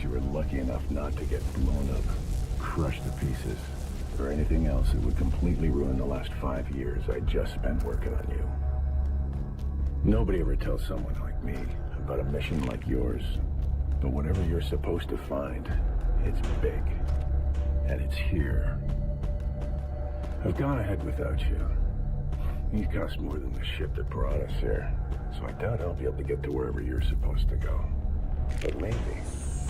you were lucky enough not to get blown up, crushed to pieces, or anything else that would completely ruin the last 5 years I just spent working on you. Nobody ever tells someone like me about a mission like yours, but whatever you're supposed to find, it's big, and it's here. I've gone ahead without you. You cost more than the ship that brought us here, so I doubt I'll be able to get to wherever you're supposed to go. But maybe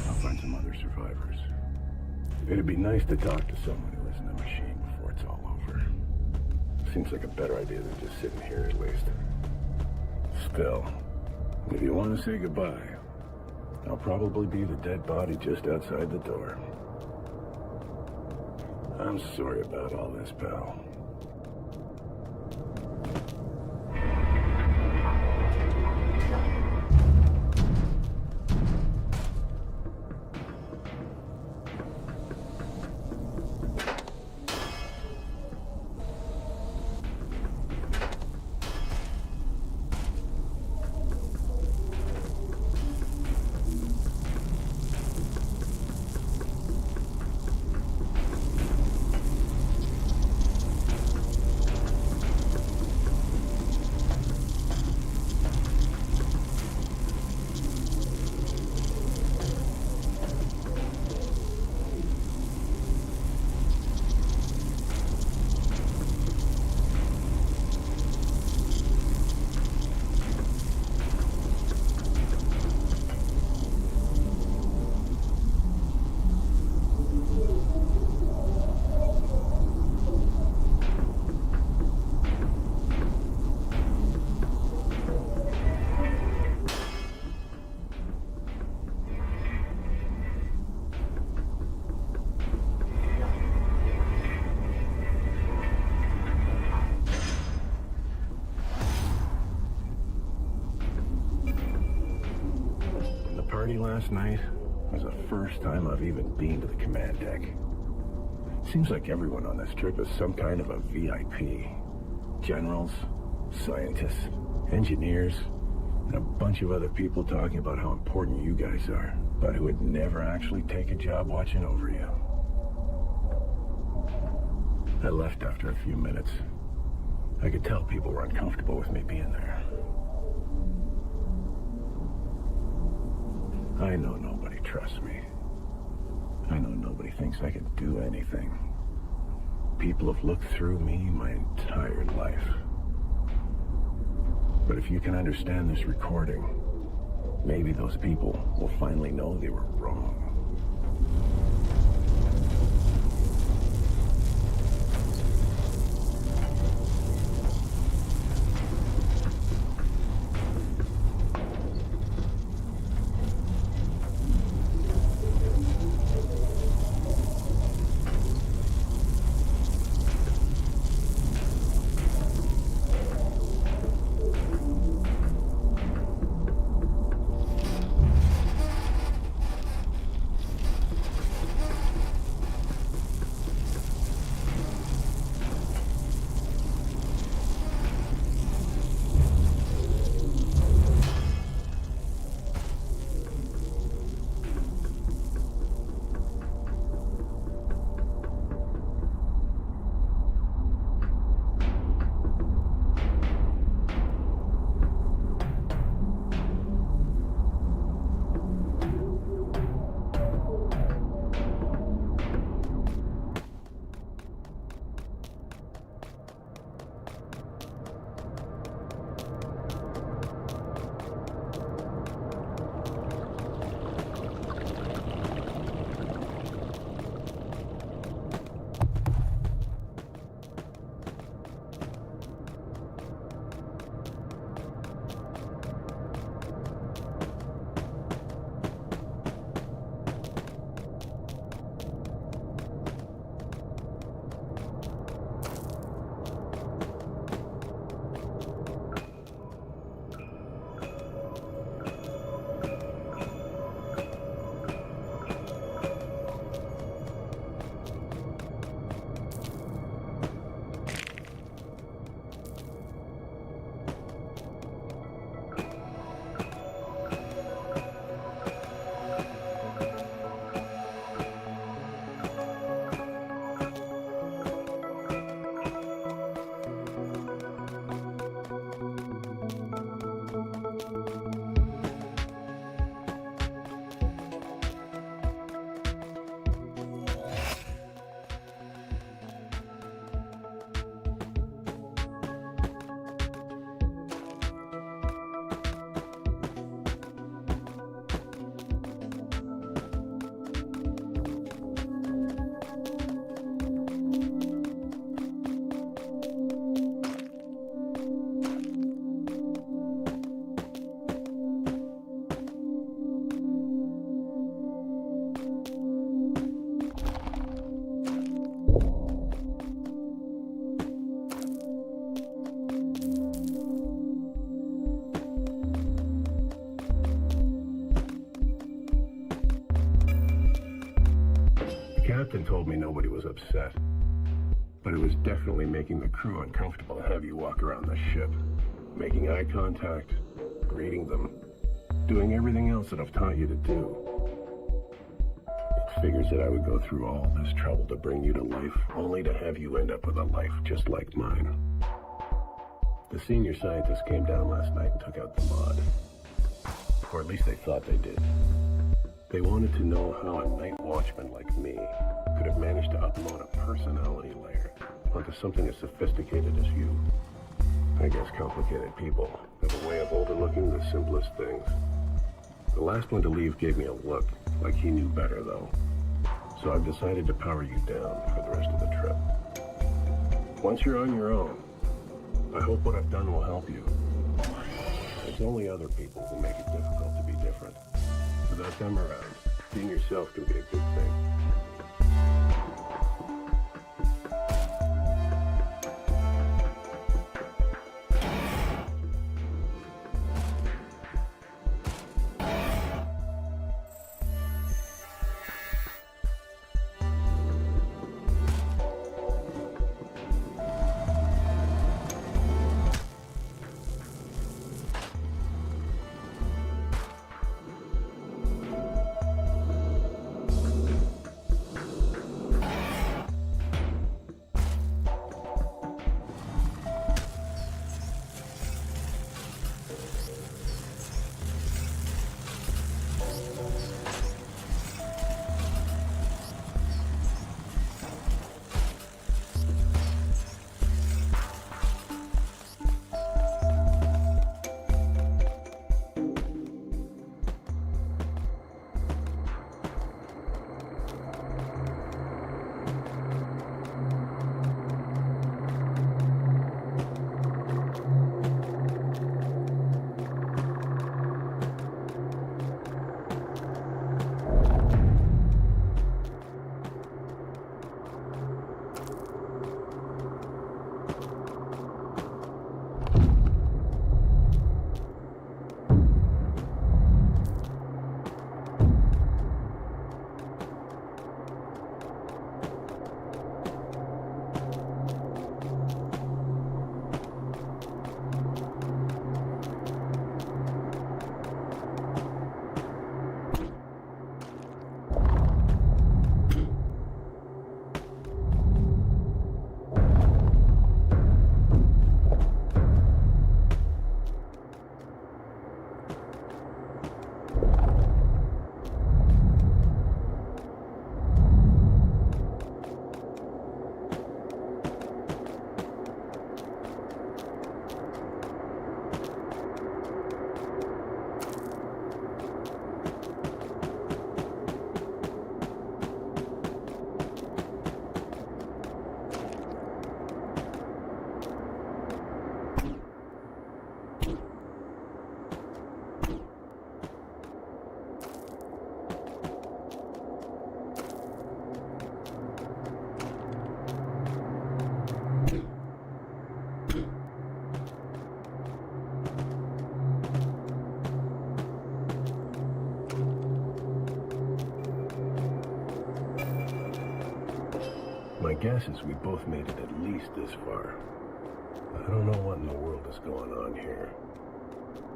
I'll find some other survivors. It'd be nice to talk to someone who isn't a machine before it's all over. Seems like a better idea than just sitting here, at least. Still, if you want to say goodbye, I'll probably be the dead body just outside the door. I'm sorry about all this, pal. Last night was the first time I've even been to the command deck. Seems like everyone on this trip is some kind of a VIP. Generals, scientists, engineers, and a bunch of other people talking about how important you guys are, but who would never actually take a job watching over you. I left after a few minutes. I could tell people were uncomfortable with me being there. I know nobody trusts me. I know nobody thinks I can do anything. People have looked through me my entire life. But if you can understand this recording, maybe those people will finally know they were wrong. captain told me nobody was upset, but it was definitely making the crew uncomfortable to have you walk around the ship, making eye contact, greeting them, doing everything else that I've taught you to do. It figures that I would go through all this trouble to bring you to life, only to have you end up with a life just like mine. The senior scientists came down last night and took out the mod. Or at least they thought they did. They wanted to know how a night watchman like me could have managed to upload a personality layer onto something as sophisticated as you. I guess complicated people have a way of overlooking the simplest things. The last one to leave gave me a look, like he knew better though. So I've decided to power you down for the rest of the trip. Once you're on your own, I hope what I've done will help you. It's only other people who make it difficult to be different. Without them around, being yourself can be a good thing. My guess is we both made it at least this far. I don't know what in the world is going on here,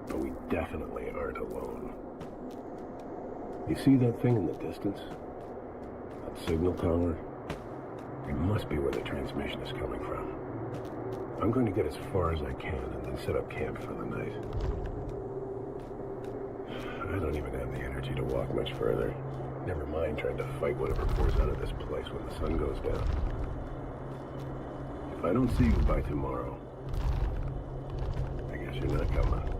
but we definitely aren't alone. You see that thing in the distance? That signal tower? It must be where the transmission is coming from. I'm going to get as far as I can and then set up camp for the night. I don't even have the energy to walk much further. Never mind trying to fight whatever pours out of this place when the sun goes down. If I don't see you by tomorrow, I guess you're not coming.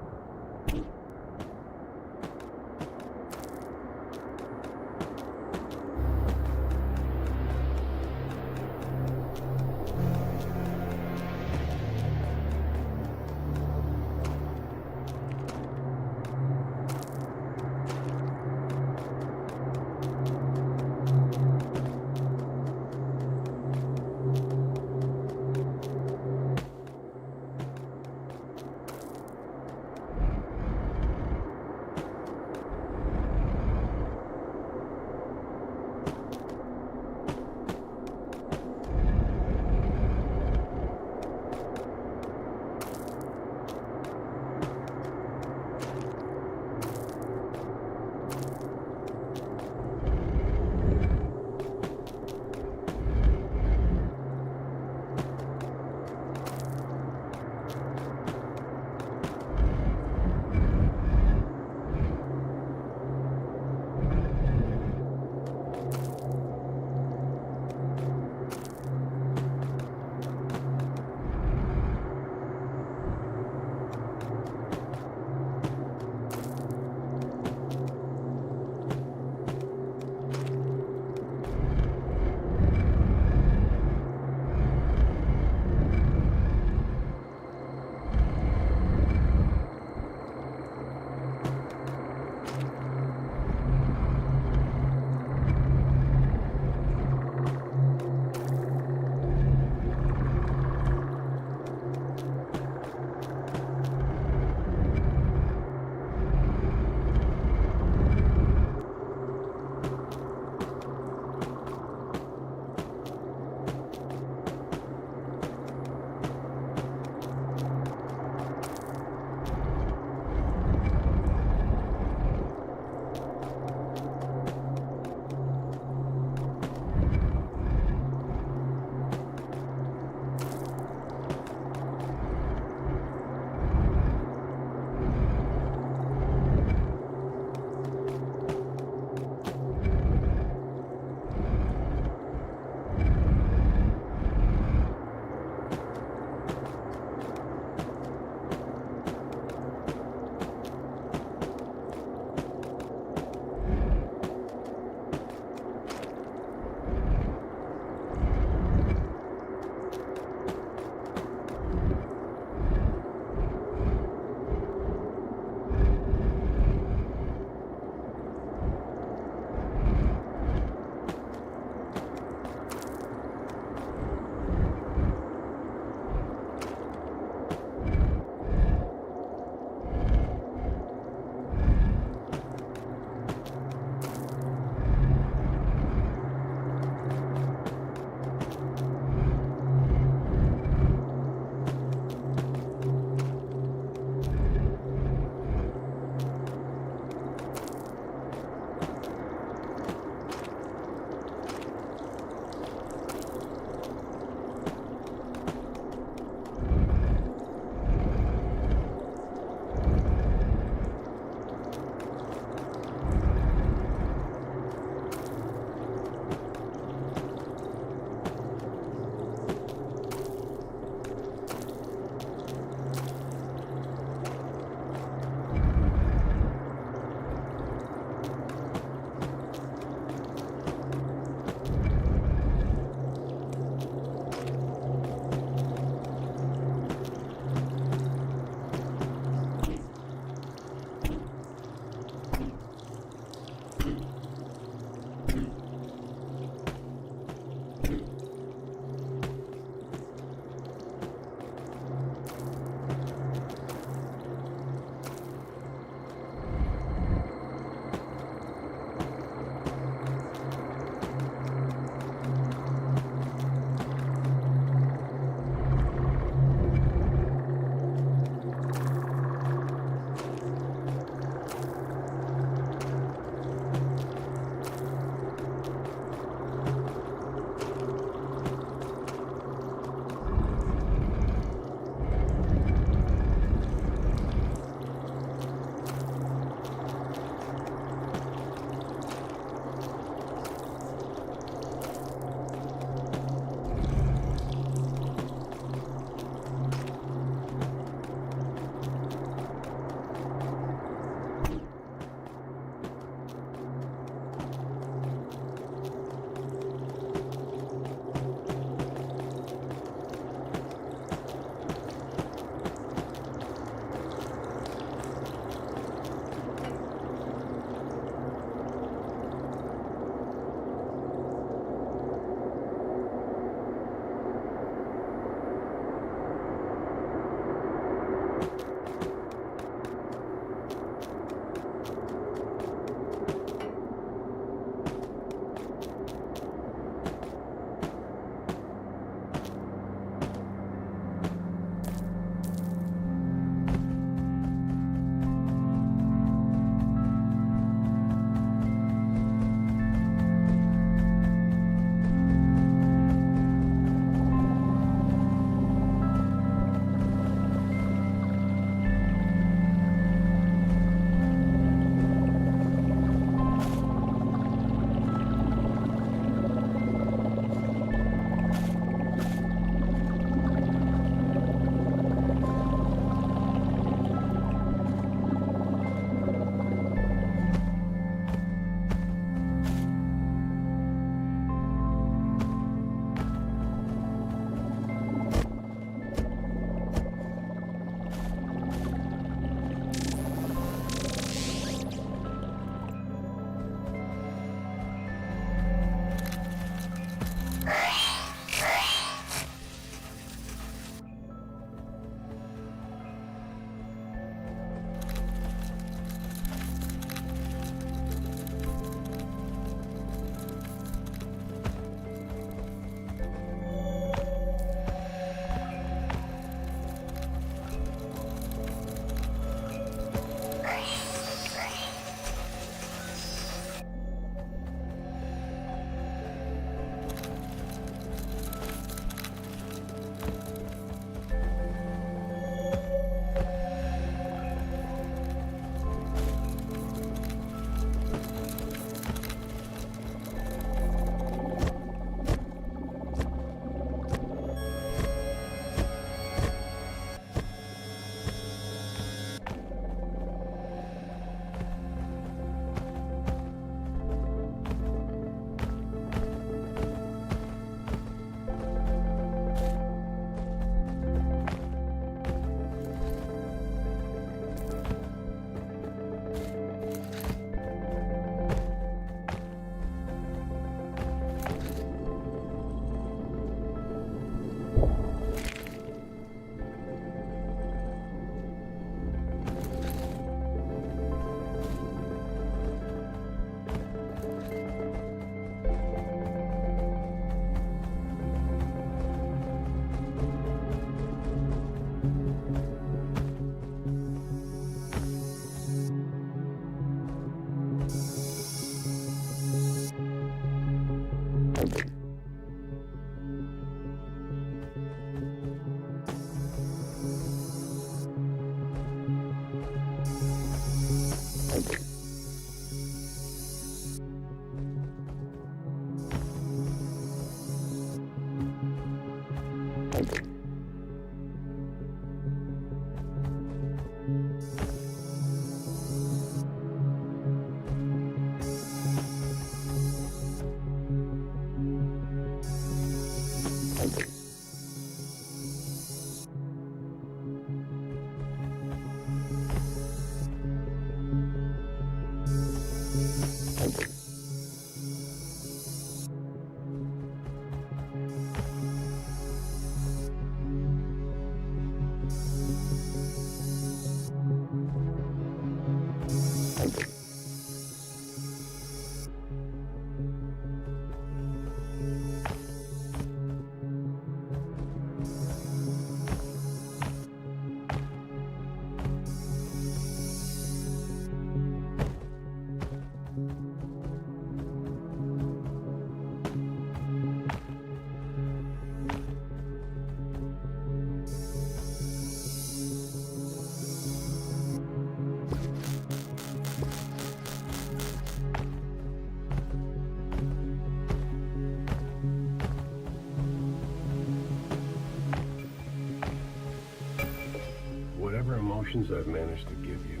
Whatever emotions I've managed to give you,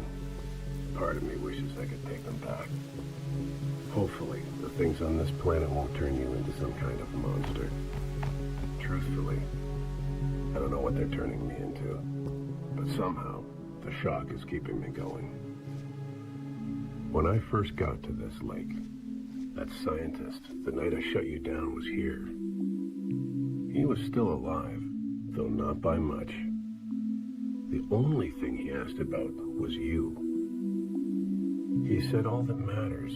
part of me wishes I could take them back. Hopefully, the things on this planet won't turn you into some kind of monster. Truthfully, I don't know what they're turning me into, but somehow, the shock is keeping me going. When I first got to this lake, that scientist, the night I shut you down, was here. He was still alive, though not by much. The only thing he asked about was you. He said all that matters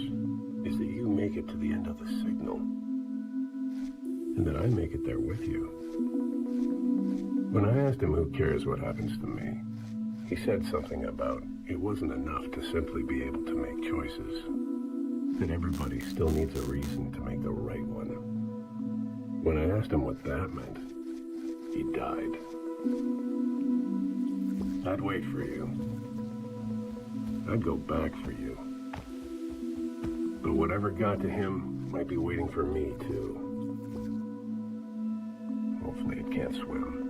is that you make it to the end of the signal, and that I make it there with you. When I asked him who cares what happens to me, he said something about it wasn't enough to simply be able to make choices, that everybody still needs a reason to make the right one. When I asked him what that meant, he died. I'd wait for you. I'd go back for you. But whatever got to him might be waiting for me, too. Hopefully it can't swim.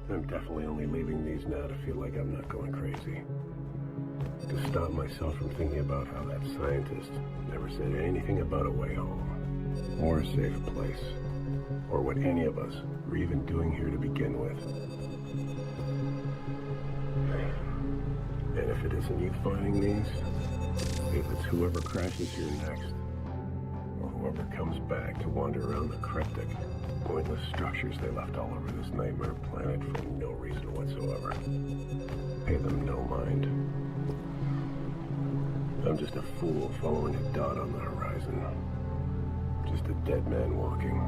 I'm definitely only leaving these now to feel like I'm not going crazy. To stop myself from thinking about how that scientist never said anything about a way home, or a safe place, or what any of us were even doing here to begin with. And if it isn't you finding these, if it's whoever crashes here next, or whoever comes back to wander around the cryptic, pointless structures they left all over this nightmare planet for no reason whatsoever. Pay them no mind. I'm just a fool following a dot on the horizon. Just a dead man walking.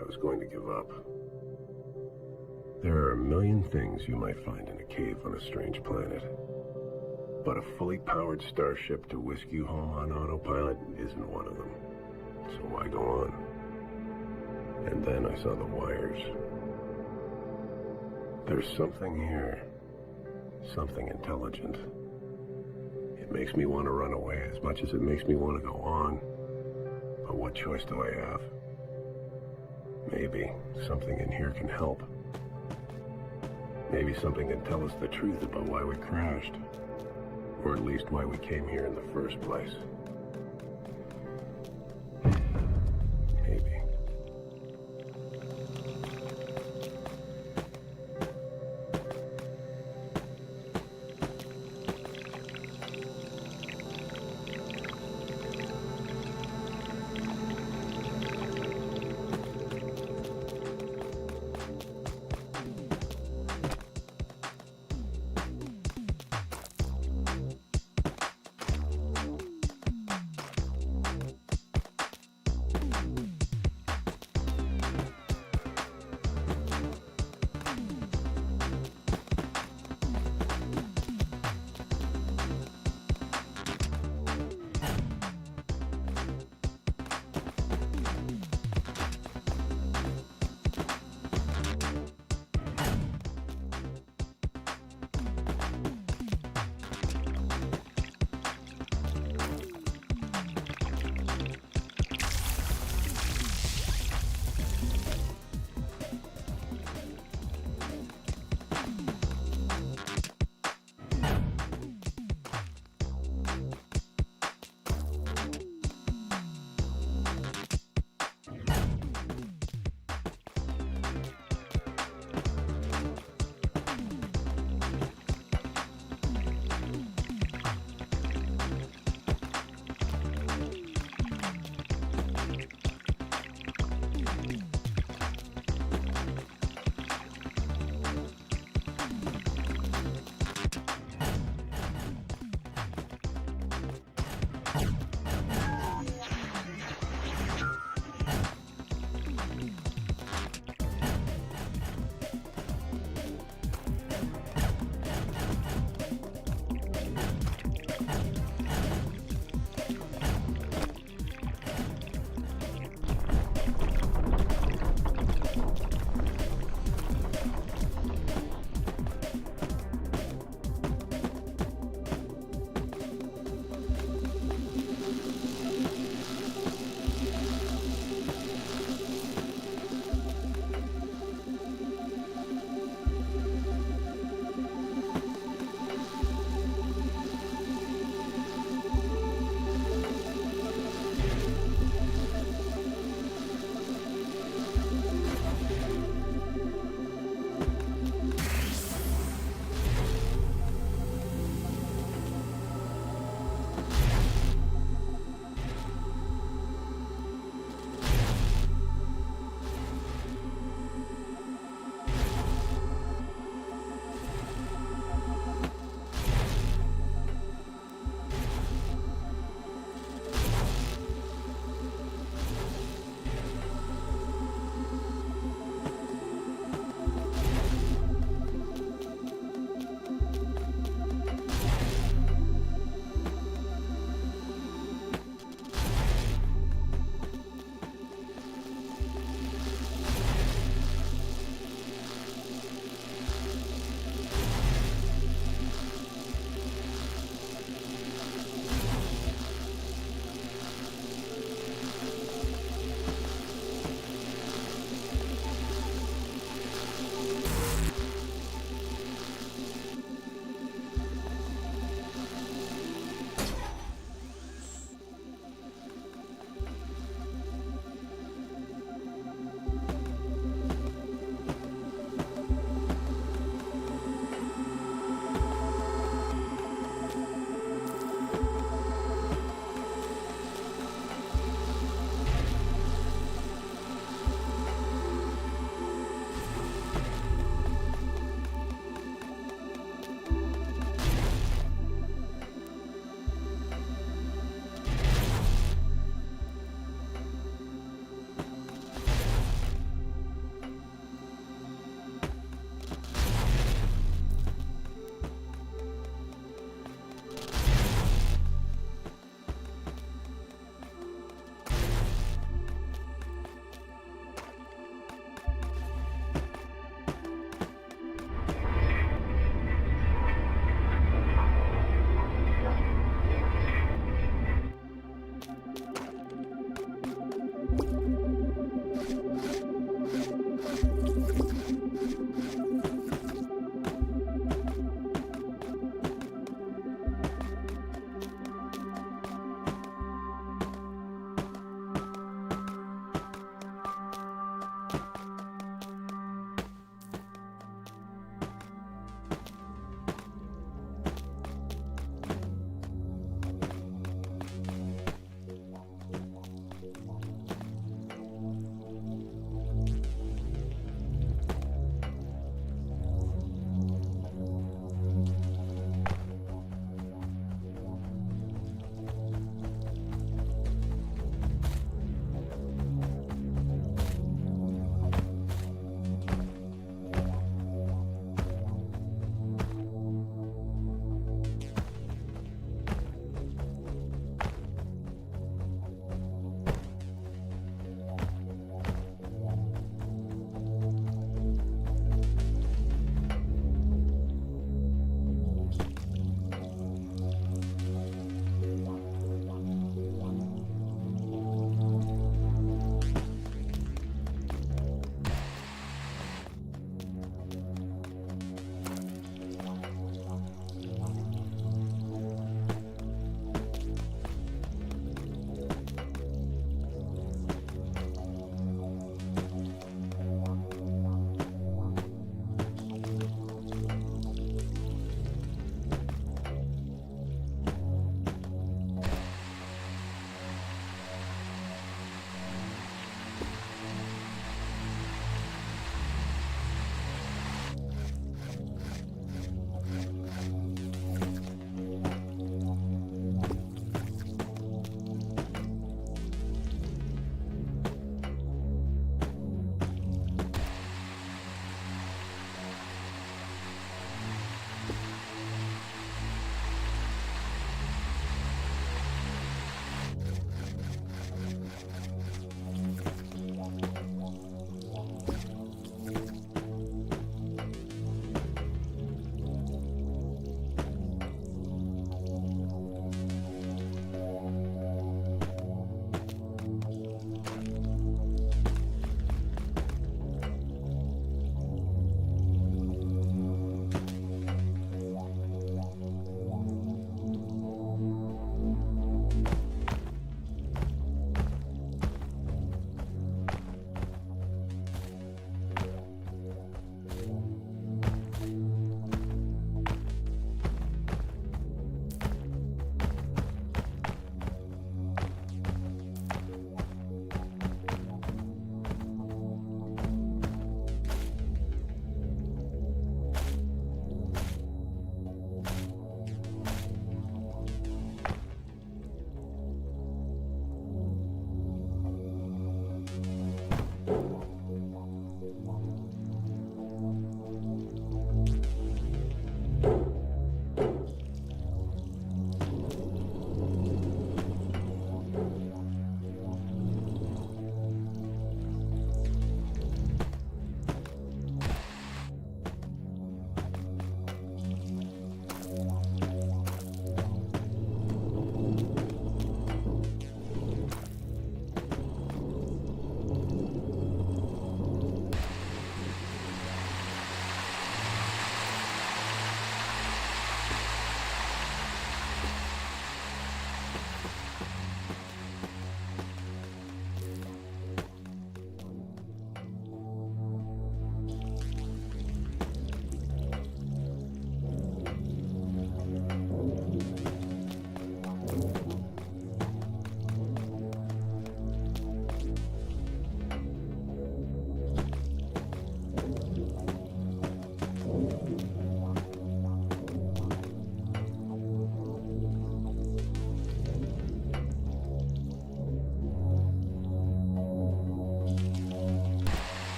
I was going to give up. There are a million things you might find in a cave on a strange planet. But a fully powered starship to whisk you home on autopilot isn't one of them. So why go on? And then I saw the wires. There's something here. Something intelligent. It makes me want to run away as much as it makes me want to go on. But what choice do I have? Maybe something in here can help. Maybe something can tell us the truth about why we crashed. Or at least why we came here in the first place. Maybe.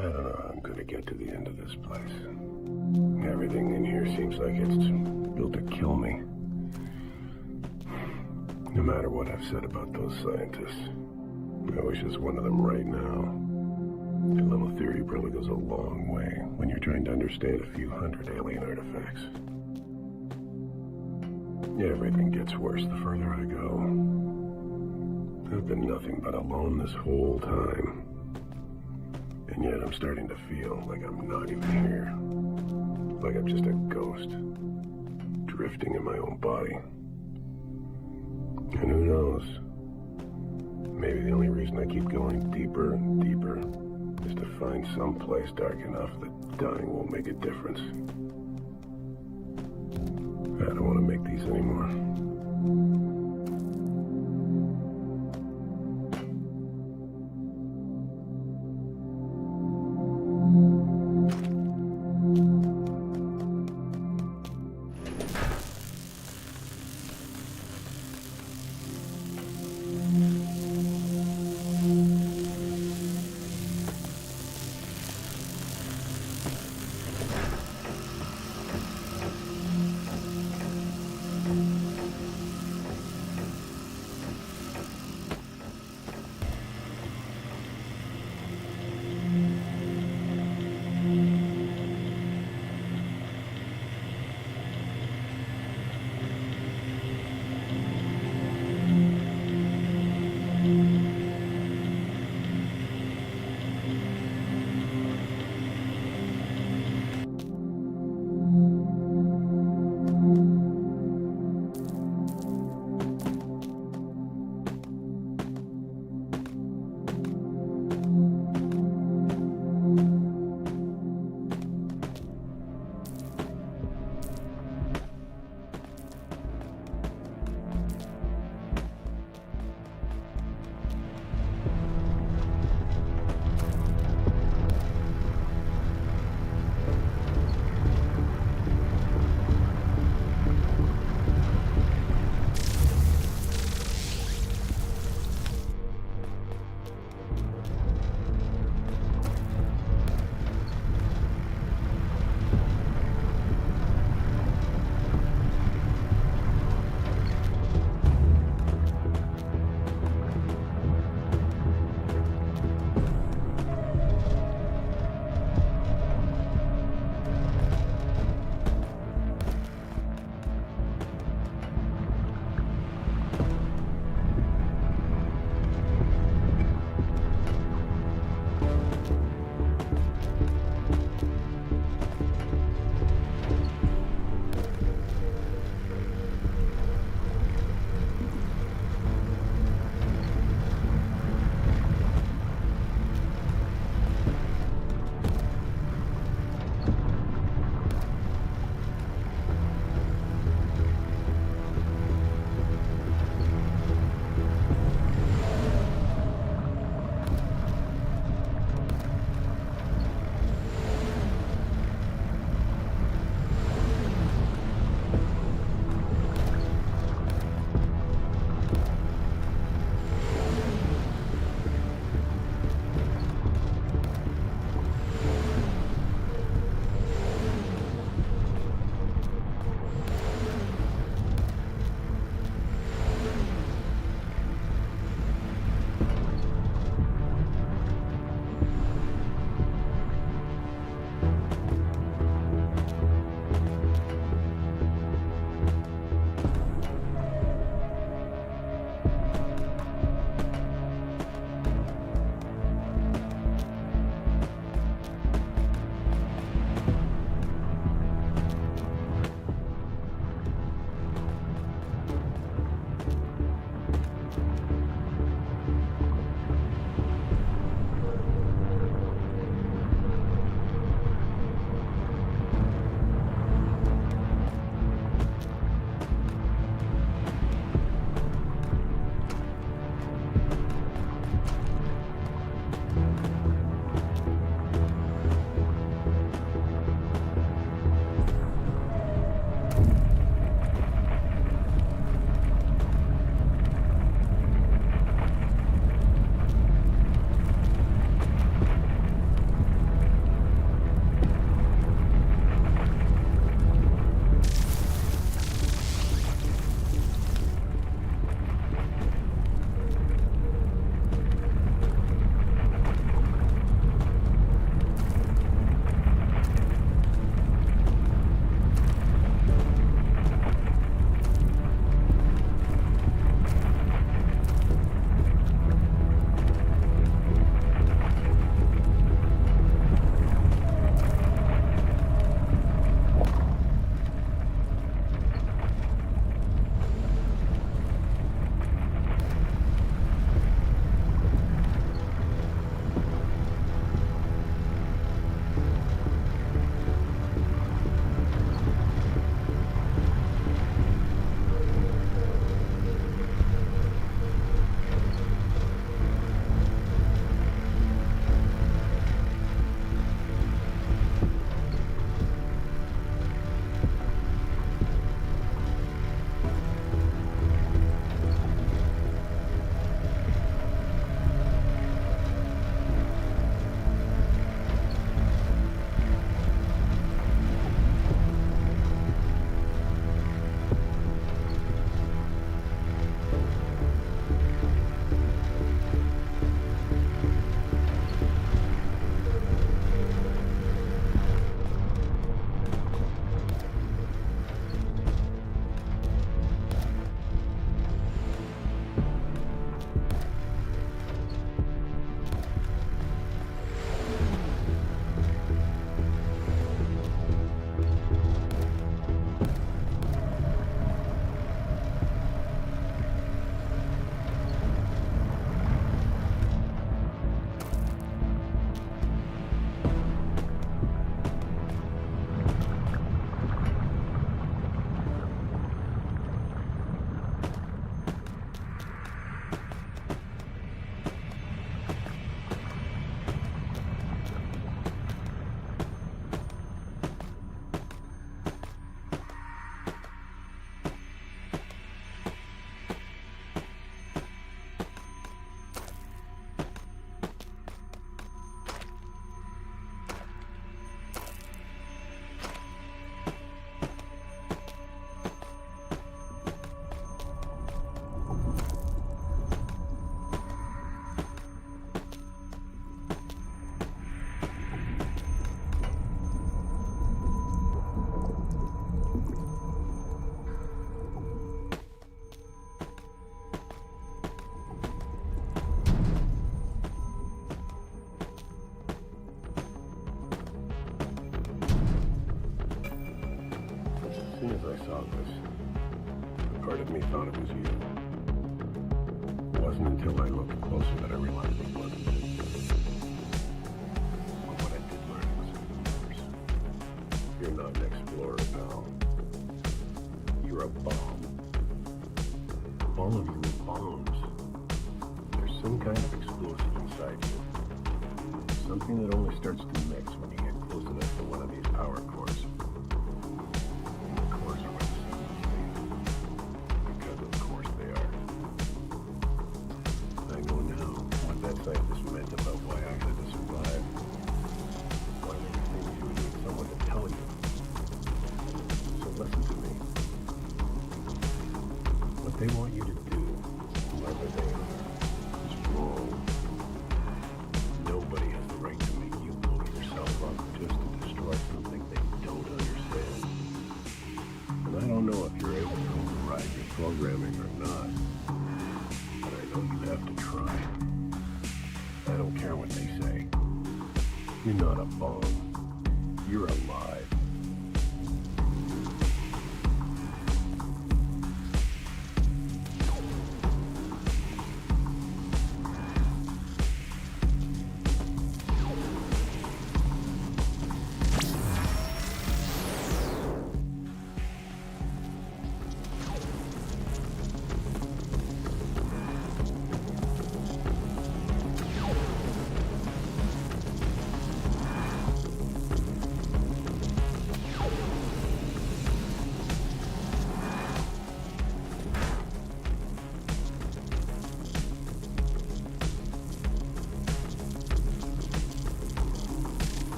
I don't know how I'm gonna get to the end of this place. Everything in here seems like it's built to kill me. No matter what I've said about those scientists, I wish I was one of them right now. Their level theory probably goes a long way when you're trying to understand a few hundred alien artifacts. Everything gets worse the further I go. I've been nothing but alone this whole time. And yet I'm starting to feel like I'm not even here. Like I'm just a ghost, drifting in my own body. And who knows? Maybe the only reason I keep going deeper and deeper is to find some place dark enough that dying won't make a difference. I don't want to make these anymore. soon as I saw this, a part of me thought it was you. It wasn't until I looked closer that I realized it wasn't. But what I did learn was worse. You're not an explorer, pal. You're a bomb. All of you are bombs. There's some kind of explosive inside you. Something that only starts to mix when you get close enough to one of these power cores. And the cores are where the signals leave. Because of course they are. I know now what that scientist meant about why I had to survive. Why there were things you would need someone to tell you. So listen to me. What they want you to do, whoever they are, is wrong. Nobody has the right to make you blow yourself up just to destroy something they don't understand. And I don't know if you're able to override your programming or not, but I know you have to try. I don't care what they say. You're not a bomb. You're alive.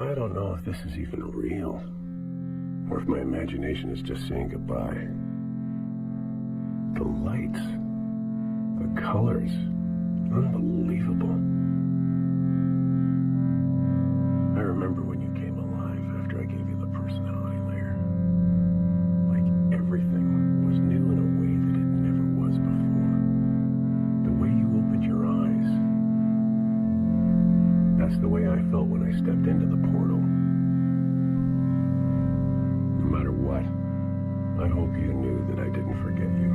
I don't know if this is even real, or if my imagination is just saying goodbye. The lights, the colors, unbelievable. I remember when you came alive after I gave you the personality layer. Like everything was new in a way that it never was before. The way you opened your eyes. That's the way I felt when I stepped into the portal. No matter what, I hope you knew that I didn't forget you.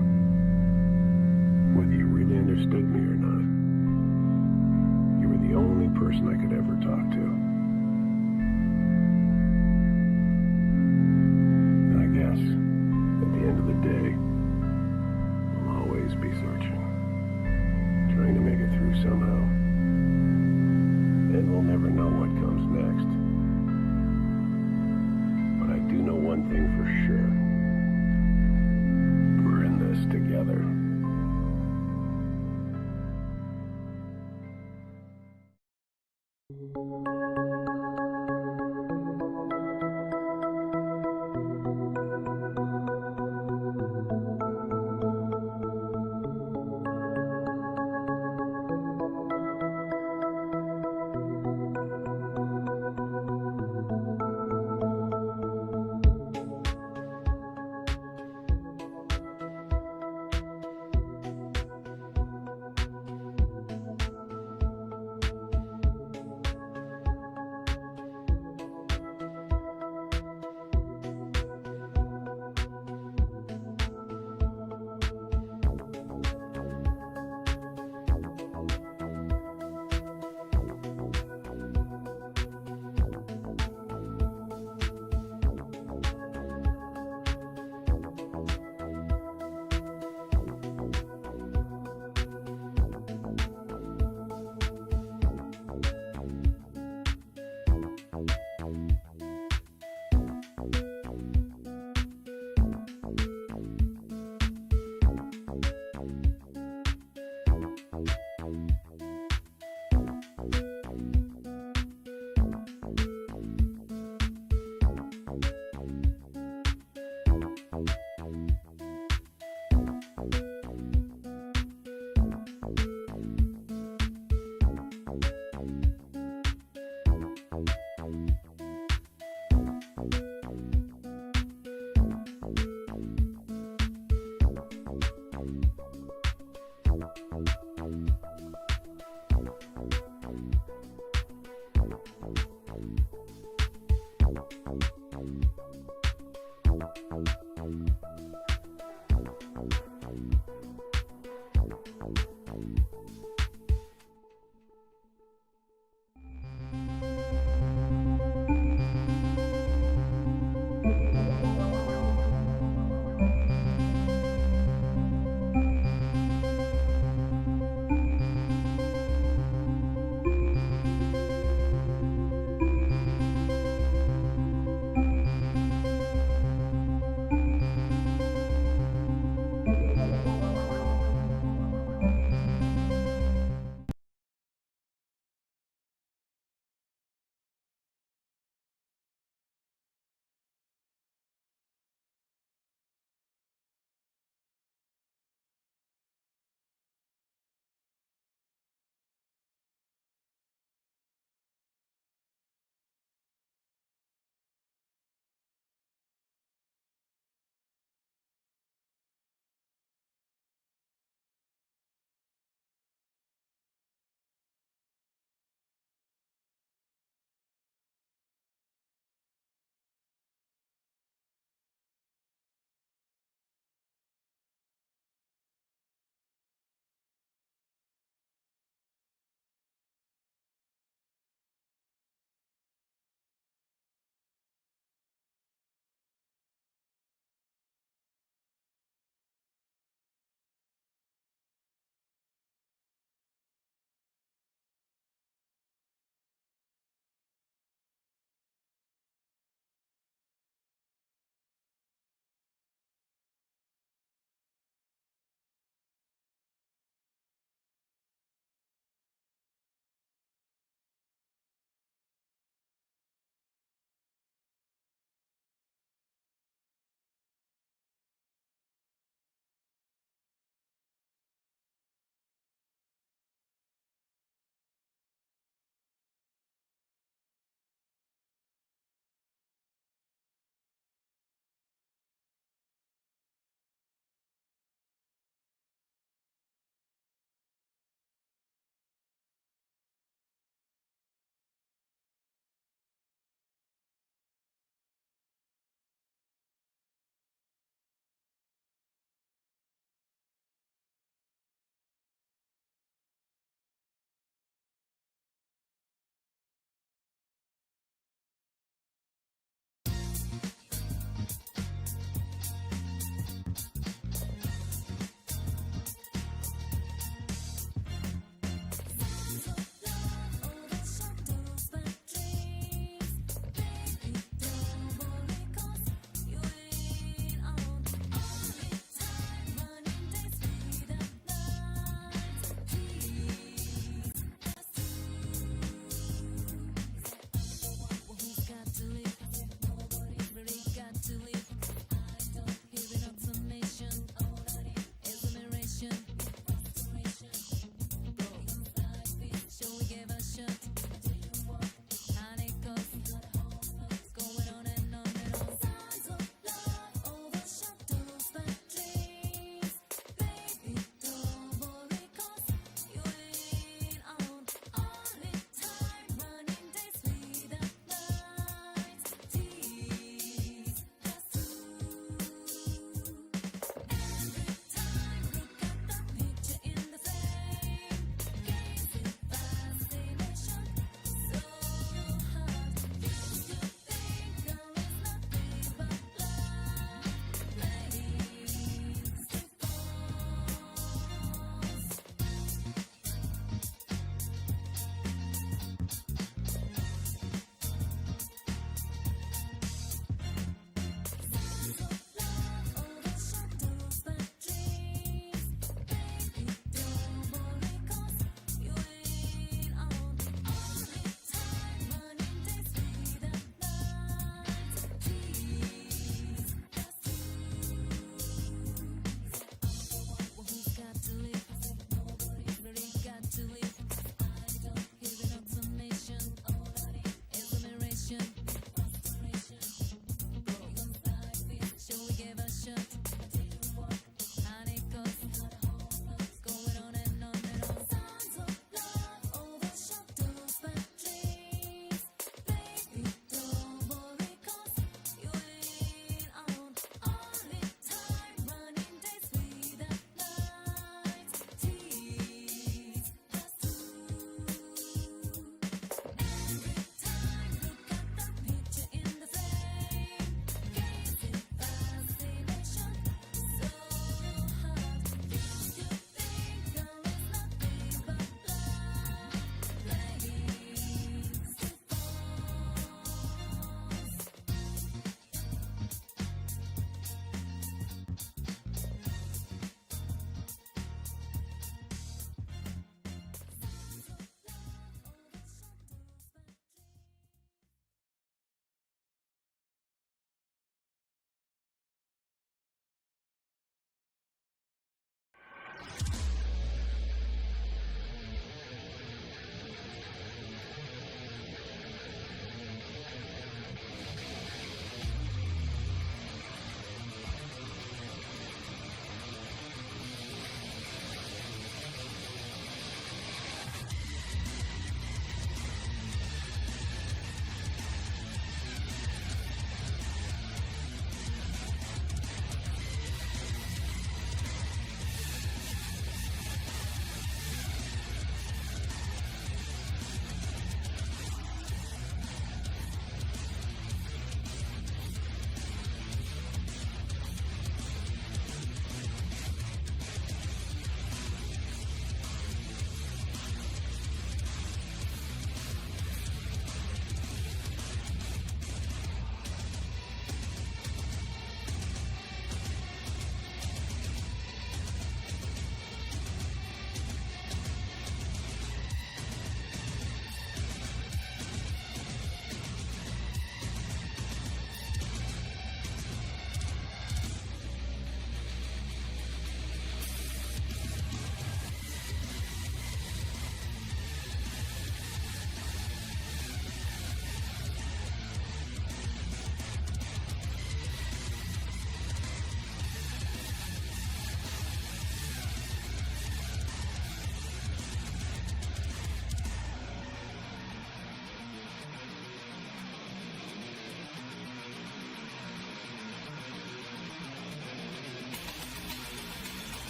Whether you really understood me or not, you were the only person I could ever talk to. I guess, at the end of the day, I'll always be searching, trying to make it through somehow. And we'll never know what comes next. But I do know one thing for sure. We're in this together.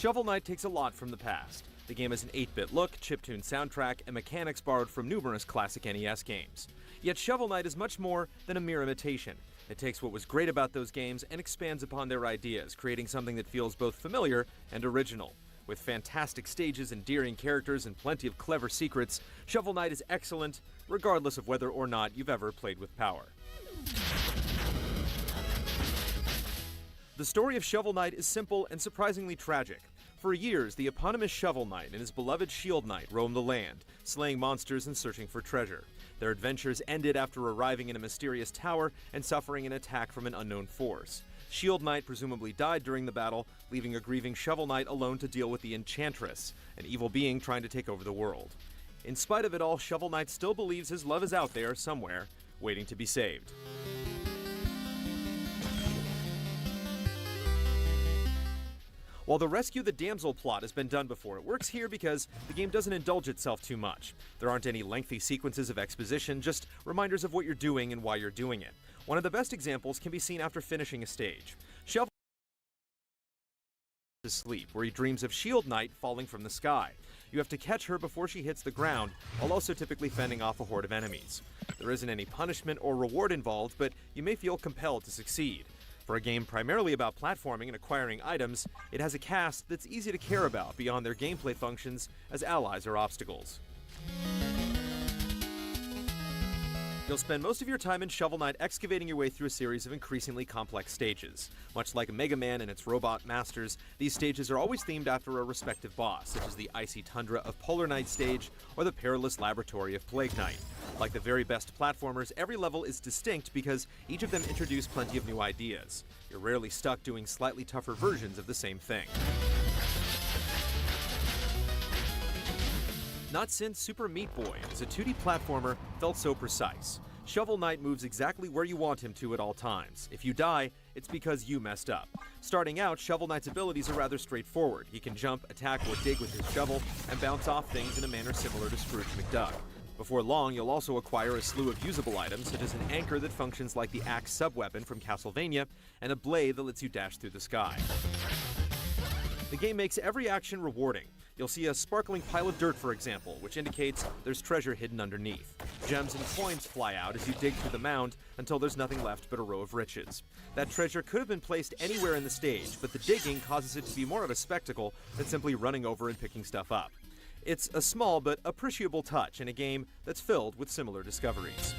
Shovel Knight takes a lot from the past. The game has an 8-bit look, chiptune soundtrack, and mechanics borrowed from numerous classic NES games. Yet Shovel Knight is much more than a mere imitation. It takes what was great about those games and expands upon their ideas, creating something that feels both familiar and original. With fantastic stages, endearing characters, and plenty of clever secrets, Shovel Knight is excellent, regardless of whether or not you've ever played with power. The story of Shovel Knight is simple and surprisingly tragic. For years, the eponymous Shovel Knight and his beloved Shield Knight roamed the land, slaying monsters and searching for treasure. Their adventures ended after arriving in a mysterious tower and suffering an attack from an unknown force. Shield Knight presumably died during the battle, leaving a grieving Shovel Knight alone to deal with the Enchantress, an evil being trying to take over the world. In spite of it all, Shovel Knight still believes his love is out there somewhere, waiting to be saved. While the Rescue the Damsel plot has been done before, it works here because the game doesn't indulge itself too much. There aren't any lengthy sequences of exposition, just reminders of what you're doing and why you're doing it. One of the best examples can be seen after finishing a stage. Shovel to sleep, where he dreams of Shield Knight falling from the sky. You have to catch her before she hits the ground, while also typically fending off a horde of enemies. There isn't any punishment or reward involved, but you may feel compelled to succeed. For a game primarily about platforming and acquiring items, it has a cast that's easy to care about beyond their gameplay functions as allies or obstacles. You'll spend most of your time in Shovel Knight excavating your way through a series of increasingly complex stages. Much like Mega Man and its robot masters, these stages are always themed after a respective boss, such as the Icy Tundra of Polar Knight stage or the Perilous Laboratory of Plague Knight. Like the very best platformers, every level is distinct because each of them introduce plenty of new ideas. You're rarely stuck doing slightly tougher versions of the same thing. Not since Super Meat Boy, as a 2D platformer, felt so precise. Shovel Knight moves exactly where you want him to at all times. If you die, it's because you messed up. Starting out, Shovel Knight's abilities are rather straightforward. He can jump, attack, or dig with his shovel, and bounce off things in a manner similar to Scrooge McDuck. Before long, you'll also acquire a slew of usable items, such as an anchor that functions like the axe sub-weapon from Castlevania, and a blade that lets you dash through the sky. The game makes every action rewarding. You'll see a sparkling pile of dirt, for example, which indicates there's treasure hidden underneath. Gems and coins fly out as you dig through the mound until there's nothing left but a row of riches. That treasure could have been placed anywhere in the stage, but the digging causes it to be more of a spectacle than simply running over and picking stuff up. It's a small but appreciable touch in a game that's filled with similar discoveries.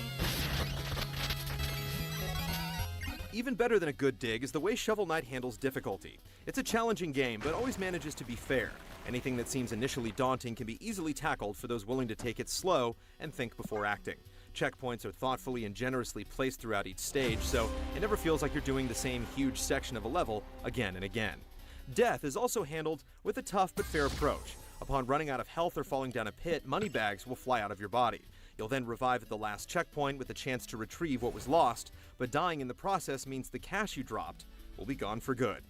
Even better than a good dig is the way Shovel Knight handles difficulty. It's a challenging game, but always manages to be fair. Anything that seems initially daunting can be easily tackled for those willing to take it slow and think before acting. Checkpoints are thoughtfully and generously placed throughout each stage, so it never feels like you're doing the same huge section of a level again and again. Death is also handled with a tough but fair approach. Upon running out of health or falling down a pit, money bags will fly out of your body. You'll then revive at the last checkpoint with a chance to retrieve what was lost, but dying in the process means the cash you dropped will be gone for good.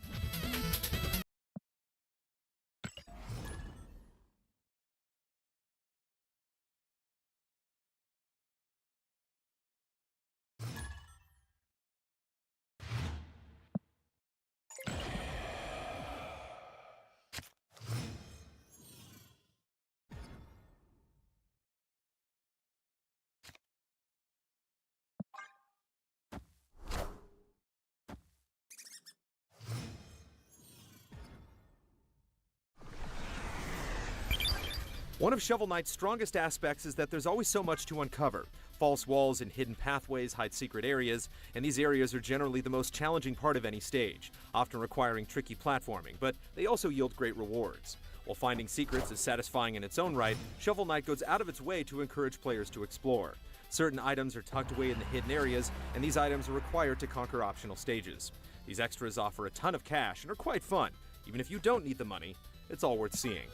One of Shovel Knight's strongest aspects is that there's always so much to uncover. False walls and hidden pathways hide secret areas, and these areas are generally the most challenging part of any stage, often requiring tricky platforming, but they also yield great rewards. While finding secrets is satisfying in its own right, Shovel Knight goes out of its way to encourage players to explore. Certain items are tucked away in the hidden areas, and these items are required to conquer optional stages. These extras offer a ton of cash and are quite fun. Even if you don't need the money, it's all worth seeing.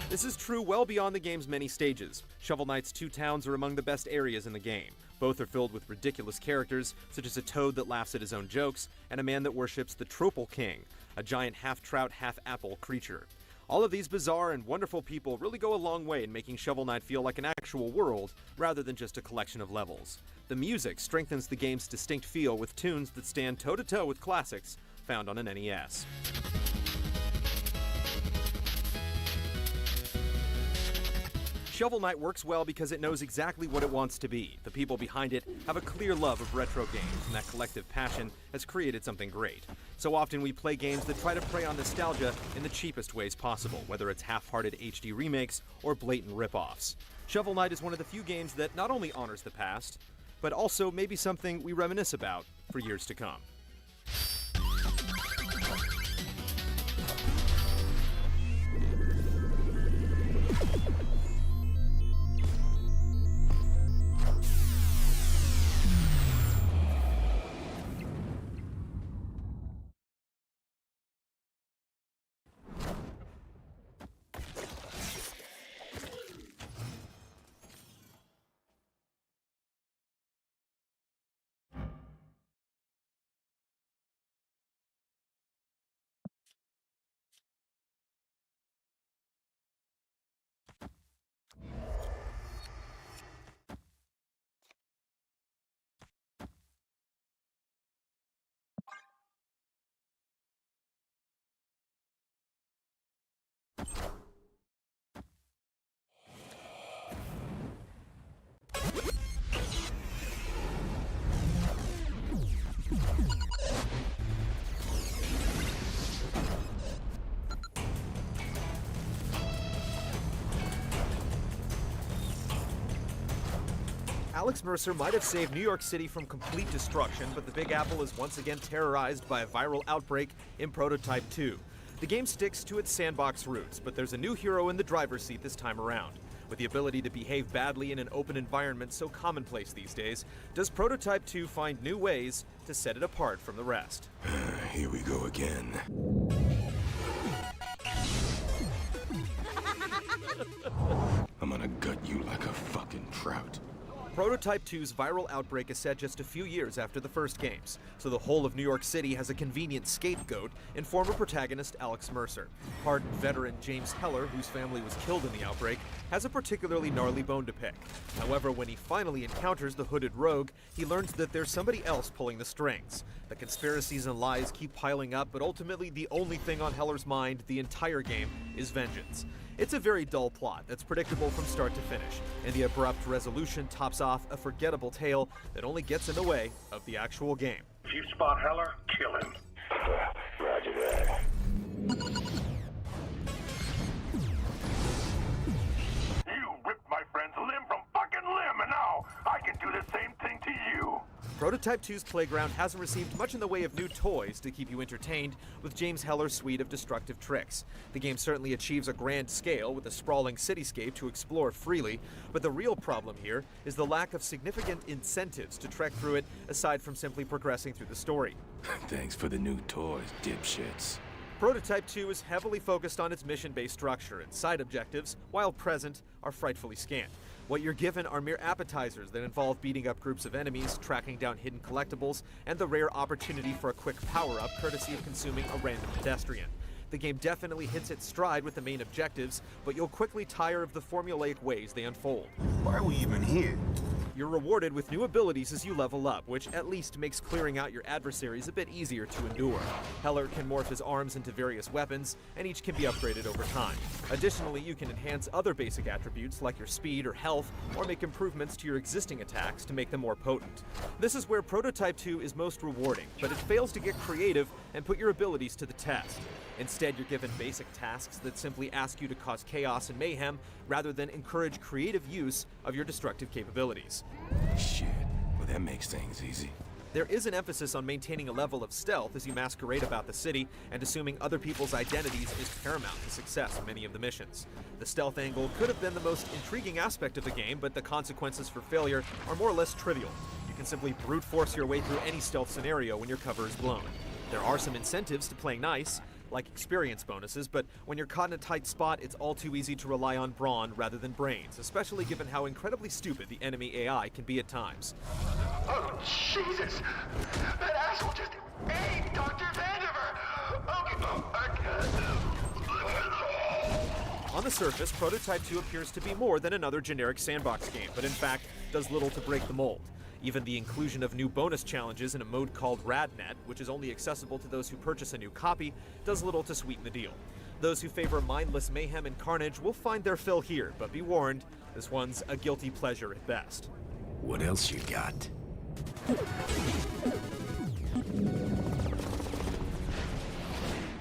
This is true well beyond the game's many stages. Shovel Knight's 2 towns are among the best areas in the game. Both are filled with ridiculous characters, such as a toad that laughs at his own jokes, and a man that worships the Tropal King, a giant half-trout, half-apple creature. All of these bizarre and wonderful people really go a long way in making Shovel Knight feel like an actual world, rather than just a collection of levels. The music strengthens the game's distinct feel with tunes that stand toe-to-toe with classics found on an NES. Shovel Knight works well because it knows exactly what it wants to be. The people behind it have a clear love of retro games, and that collective passion has created something great. So often we play games that try to prey on nostalgia in the cheapest ways possible, whether it's half-hearted HD remakes or blatant rip-offs. Shovel Knight is one of the few games that not only honors the past, but also maybe something we reminisce about for years to come. Alex Mercer might have saved New York City from complete destruction, but the Big Apple is once again terrorized by a viral outbreak in Prototype 2. The game sticks to its sandbox roots, but there's a new hero in the driver's seat this time around. With the ability to behave badly in an open environment so commonplace these days, does Prototype 2 find new ways to set it apart from the rest? Here we go again. I'm gonna gut you like a fucking trout. Prototype 2's viral outbreak is set just a few years after the first games, so the whole of New York City has a convenient scapegoat in former protagonist Alex Mercer. Hardened veteran James Heller, whose family was killed in the outbreak, has a particularly gnarly bone to pick. However, when he finally encounters the hooded rogue, he learns that there's somebody else pulling the strings. The conspiracies and lies keep piling up, but ultimately the only thing on Heller's mind the entire game is vengeance. It's a very dull plot that's predictable from start to finish, and the abrupt resolution tops off a forgettable tale that only gets in the way of the actual game. If you spot Heller, kill him. Roger that. You ripped my friend's limb from fucking limb, and now I can do the same thing to you. Prototype 2's playground hasn't received much in the way of new toys to keep you entertained with James Heller's suite of destructive tricks. The game certainly achieves a grand scale with a sprawling cityscape to explore freely, but the real problem here is the lack of significant incentives to trek through it aside from simply progressing through the story. Thanks for the new toys, dipshits. Prototype 2 is heavily focused on its mission-based structure, and side objectives, while present, are frightfully scant. What you're given are mere appetizers that involve beating up groups of enemies, tracking down hidden collectibles, and the rare opportunity for a quick power-up courtesy of consuming a random pedestrian. The game definitely hits its stride with the main objectives, but you'll quickly tire of the formulaic ways they unfold. Why are we even here? You're rewarded with new abilities as you level up, which at least makes clearing out your adversaries a bit easier to endure. Heller can morph his arms into various weapons, and each can be upgraded over time. Additionally, you can enhance other basic attributes like your speed or health, or make improvements to your existing attacks to make them more potent. This is where Prototype 2 is most rewarding, but it fails to get creative and put your abilities to the test. Instead, you're given basic tasks that simply ask you to cause chaos and mayhem, rather than encourage creative use of your destructive capabilities. Shit. Well, that makes things easy. There is an emphasis on maintaining a level of stealth as you masquerade about the city, and assuming other people's identities is paramount to success in many of the missions. The stealth angle could have been the most intriguing aspect of the game, but the consequences for failure are more or less trivial. You can simply brute force your way through any stealth scenario when your cover is blown. There are some incentives to playing nice, like experience bonuses, but when you're caught in a tight spot, it's all too easy to rely on brawn rather than brains, especially given how incredibly stupid the enemy AI can be at times. Oh, Jesus! That asshole just ate Dr. Vandiver! Okay, I can't. On the surface, Prototype 2 appears to be more than another generic sandbox game, but in fact does little to break the mold. Even the inclusion of new bonus challenges in a mode called RadNet, which is only accessible to those who purchase a new copy, does little to sweeten the deal. Those who favor mindless mayhem and carnage will find their fill here, but be warned, this one's a guilty pleasure at best. What else you got?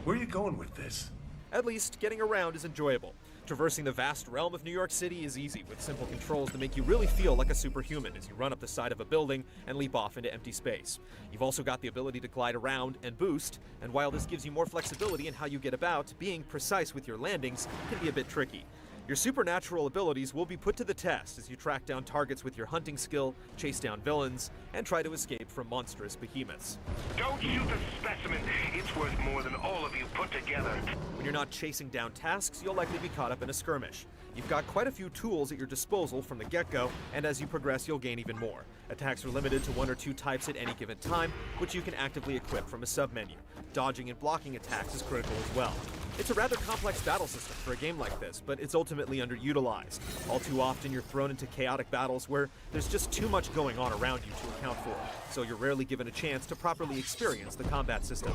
Where are you going with this? At least, getting around is enjoyable. Traversing the vast realm of New York City is easy, with simple controls to make you really feel like a superhuman as you run up the side of a building and leap off into empty space. You've also got the ability to glide around and boost, and while this gives you more flexibility in how you get about, being precise with your landings can be a bit tricky. Your supernatural abilities will be put to the test as you track down targets with your hunting skill, chase down villains, and try to escape from monstrous behemoths. Don't shoot the specimen. It's worth more than all of you put together. When you're not chasing down tasks, you'll likely be caught up in a skirmish. You've got quite a few tools at your disposal from the get-go, and as you progress, you'll gain even more. Attacks are limited to 1 or 2 types at any given time, which you can actively equip from a submenu. Dodging and blocking attacks is critical as well. It's a rather complex battle system for a game like this, but it's ultimately underutilized. All too often, you're thrown into chaotic battles where there's just too much going on around you to account for, so you're rarely given a chance to properly experience the combat system.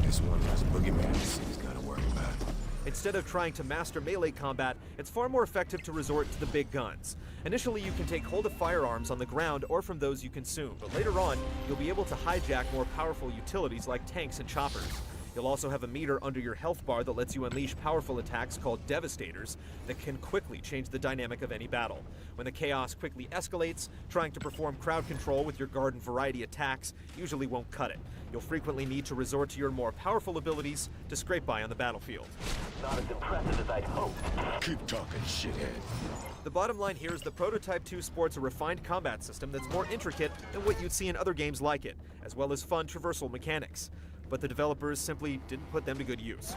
This one less boogeyman this thing's gotta worry about. Instead of trying to master melee combat, it's far more effective to resort to the big guns. Initially, you can take hold of firearms on the ground or from those you consume, but later on, you'll be able to hijack more powerful utilities like tanks and choppers. You'll also have a meter under your health bar that lets you unleash powerful attacks called Devastators that can quickly change the dynamic of any battle. When the chaos quickly escalates, trying to perform crowd control with your garden variety attacks usually won't cut it. You'll frequently need to resort to your more powerful abilities to scrape by on the battlefield. Not as impressive as I'd hoped. Keep talking, shithead. The bottom line here is that Prototype 2 sports a refined combat system that's more intricate than what you'd see in other games like it, as well as fun traversal mechanics. But the developers simply didn't put them to good use.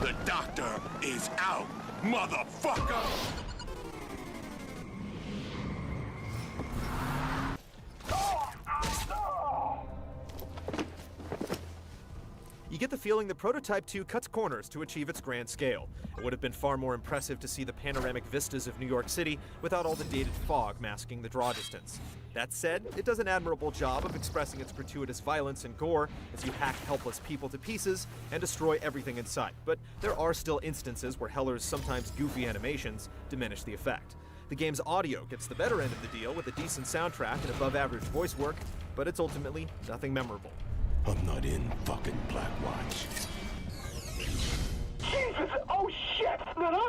The doctor is out, motherfucker! You get the feeling that Prototype 2 cuts corners to achieve its grand scale. It would have been far more impressive to see the panoramic vistas of New York City without all the dated fog masking the draw distance. That said, it does an admirable job of expressing its gratuitous violence and gore as you hack helpless people to pieces and destroy everything in sight, but there are still instances where Heller's sometimes goofy animations diminish the effect. The game's audio gets the better end of the deal with a decent soundtrack and above-average voice work, but it's ultimately nothing memorable. I'm not in fucking Blackwatch. Jesus! Oh shit! No!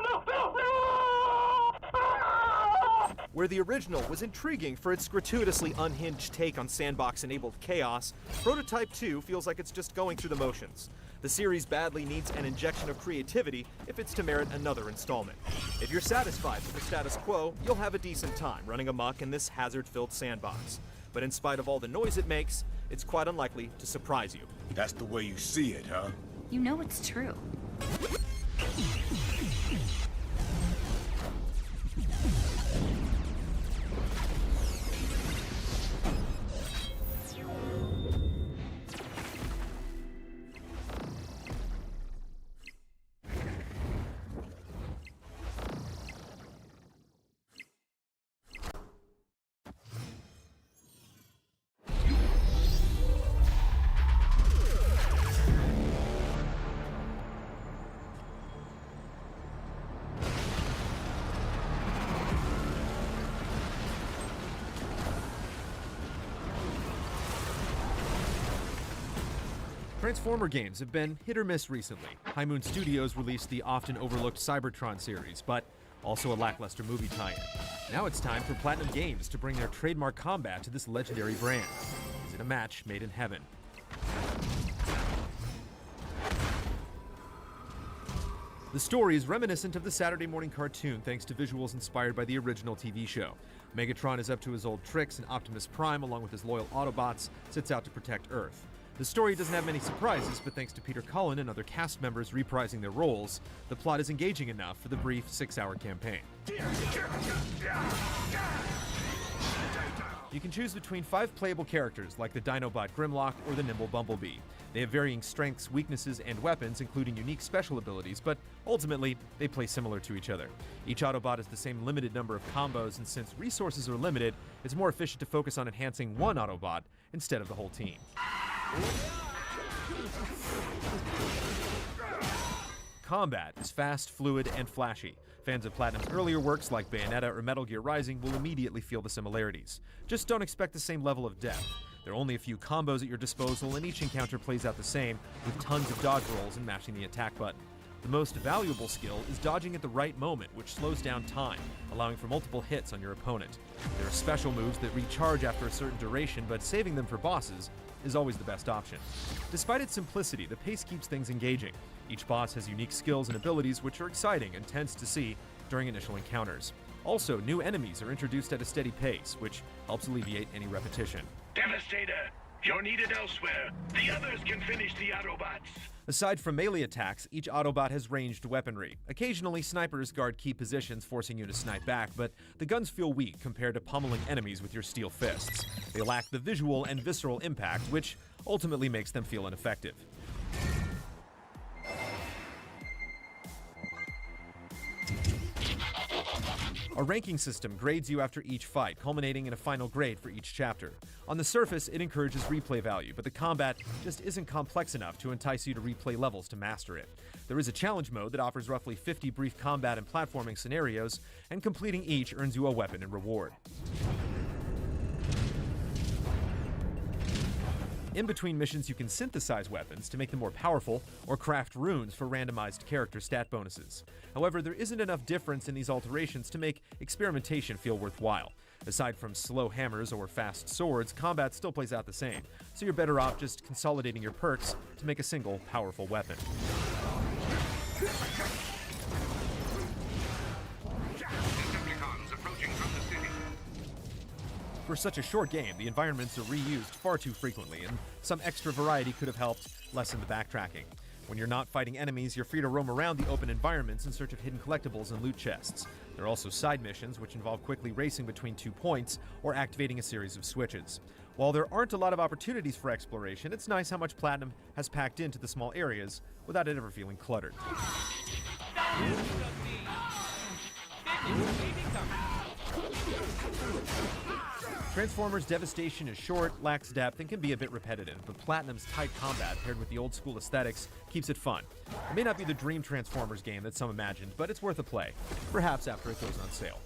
Where the original was intriguing for its gratuitously unhinged take on sandbox-enabled chaos, Prototype 2 feels like it's just going through the motions. The series badly needs an injection of creativity if it's to merit another installment. If you're satisfied with the status quo, you'll have a decent time running amok in this hazard-filled sandbox. But in spite of all the noise it makes, it's quite unlikely to surprise you. That's the way you see it, huh? You know it's true. Transformer games have been hit or miss recently. High Moon Studios released the often overlooked Cybertron series, but also a lackluster movie tie-in. Now it's time for Platinum Games to bring their trademark combat to this legendary brand. Is it a match made in heaven? The story is reminiscent of the Saturday morning cartoon thanks to visuals inspired by the original TV show. Megatron is up to his old tricks, and Optimus Prime, along with his loyal Autobots, sets out to protect Earth. The story doesn't have many surprises, but thanks to Peter Cullen and other cast members reprising their roles, the plot is engaging enough for the brief 6-hour campaign. You can choose between 5 playable characters like the Dinobot Grimlock or the Nimble Bumblebee. They have varying strengths, weaknesses, and weapons, including unique special abilities, but ultimately, they play similar to each other. Each Autobot has the same limited number of combos, and since resources are limited, it's more efficient to focus on enhancing one Autobot instead of the whole team. Combat is fast, fluid, and flashy. Fans of Platinum's earlier works like Bayonetta or Metal Gear Rising will immediately feel the similarities. Just don't expect the same level of depth. There are only a few combos at your disposal, and each encounter plays out the same, with tons of dodge rolls and mashing the attack button. The most valuable skill is dodging at the right moment, which slows down time, allowing for multiple hits on your opponent. There are special moves that recharge after a certain duration, but saving them for bosses is always the best option. Despite its simplicity, the pace keeps things engaging. Each boss has unique skills and abilities which are exciting and tense to see during initial encounters. Also, new enemies are introduced at a steady pace, which helps alleviate any repetition. Devastator, you're needed elsewhere. The others can finish the Autobots. Aside from melee attacks, each Autobot has ranged weaponry. Occasionally, snipers guard key positions, forcing you to snipe back, but the guns feel weak compared to pummeling enemies with your steel fists. They lack the visual and visceral impact, which ultimately makes them feel ineffective. A ranking system grades you after each fight, culminating in a final grade for each chapter. On the surface, it encourages replay value, but the combat just isn't complex enough to entice you to replay levels to master it. There is a challenge mode that offers roughly 50 brief combat and platforming scenarios, and completing each earns you a weapon and reward. In between missions, you can synthesize weapons to make them more powerful, or craft runes for randomized character stat bonuses. However, there isn't enough difference in these alterations to make experimentation feel worthwhile. Aside from slow hammers or fast swords, combat still plays out the same, so you're better off just consolidating your perks to make a single powerful weapon. For such a short game, the environments are reused far too frequently, and some extra variety could have helped lessen the backtracking. When you're not fighting enemies, you're free to roam around the open environments in search of hidden collectibles and loot chests. There are also side missions, which involve quickly racing between 2 points or activating a series of switches. While there aren't a lot of opportunities for exploration, it's nice how much Platinum has packed into the small areas without it ever feeling cluttered. Transformers Devastation is short, lacks depth, and can be a bit repetitive, but Platinum's tight combat paired with the old school aesthetics keeps it fun. It may not be the dream Transformers game that some imagined, but it's worth a play, perhaps after it goes on sale.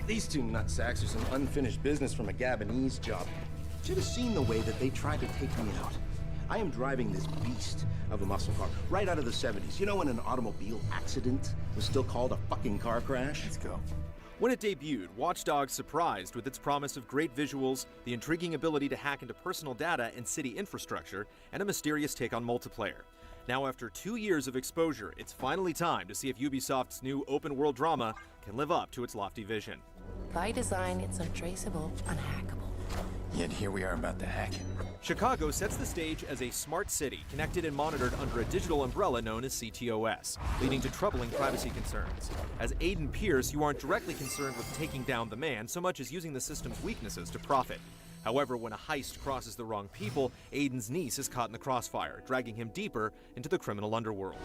These two nutsacks are some unfinished business from a Gabonese job. Should have seen the way that they tried to take me out. I am driving this beast of a muscle car right out of the 70s. You know when an automobile accident was still called a fucking car crash? Let's go. When it debuted, Watch Dogs surprised with its promise of great visuals, the intriguing ability to hack into personal data and city infrastructure, and a mysterious take on multiplayer. Now, after 2 years of exposure, it's finally time to see if Ubisoft's new open-world drama can live up to its lofty vision. By design, it's untraceable, unhackable. Yet here we are about to hack it. Chicago sets the stage as a smart city, connected and monitored under a digital umbrella known as CTOS, leading to troubling privacy concerns. As Aiden Pierce, you aren't directly concerned with taking down the man so much as using the system's weaknesses to profit. However, when a heist crosses the wrong people, Aiden's niece is caught in the crossfire, dragging him deeper into the criminal underworld.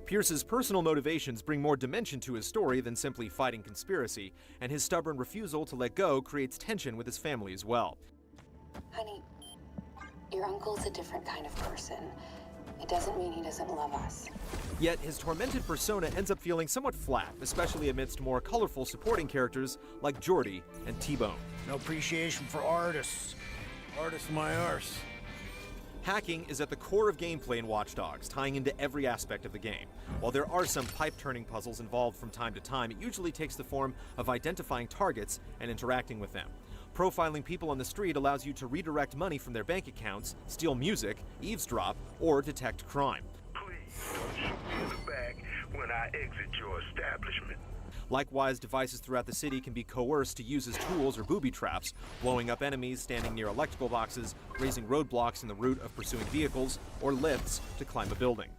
Pierce's personal motivations bring more dimension to his story than simply fighting conspiracy, and his stubborn refusal to let go creates tension with his family as well. Honey, your uncle's a different kind of person. It doesn't mean he doesn't love us. Yet his tormented persona ends up feeling somewhat flat, especially amidst more colorful supporting characters like Jordy and T-Bone. No appreciation for artists. Artists my arse. Hacking is at the core of gameplay in Watch Dogs, tying into every aspect of the game. While there are some pipe-turning puzzles involved from time to time, it usually takes the form of identifying targets and interacting with them. Profiling people on the street allows you to redirect money from their bank accounts, steal music, eavesdrop, or detect crime. Please don't shoot me in the back when I exit your establishment. Likewise, devices throughout the city can be coerced to use as tools or booby traps, blowing up enemies standing near electrical boxes, raising roadblocks in the route of pursuing vehicles, or lifts to climb a building.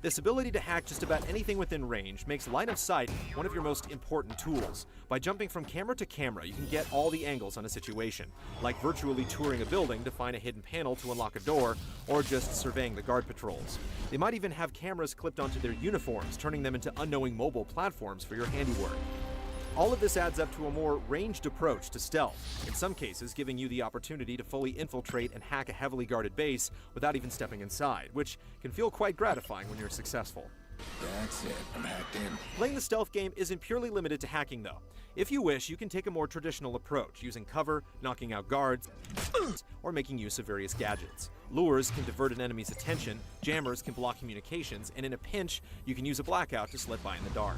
This ability to hack just about anything within range makes line of sight one of your most important tools. By jumping from camera to camera, you can get all the angles on a situation, like virtually touring a building to find a hidden panel to unlock a door, or just surveying the guard patrols. They might even have cameras clipped onto their uniforms, turning them into unknowing mobile platforms for your handiwork. All of this adds up to a more ranged approach to stealth, in some cases giving you the opportunity to fully infiltrate and hack a heavily guarded base without even stepping inside, which can feel quite gratifying when you're successful. That's it. I'm hacked in. Playing the stealth game isn't purely limited to hacking, though. If you wish, you can take a more traditional approach, using cover, knocking out guards, or making use of various gadgets. Lures can divert an enemy's attention, jammers can block communications, and in a pinch, you can use a blackout to slip by in the dark.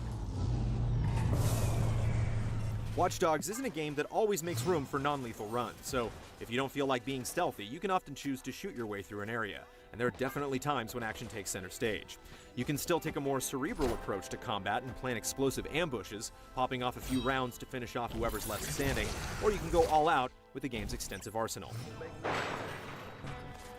Watch Dogs isn't a game that always makes room for non-lethal runs, so if you don't feel like being stealthy, you can often choose to shoot your way through an area, and there are definitely times when action takes center stage. You can still take a more cerebral approach to combat and plan explosive ambushes, popping off a few rounds to finish off whoever's left standing, or you can go all out with the game's extensive arsenal.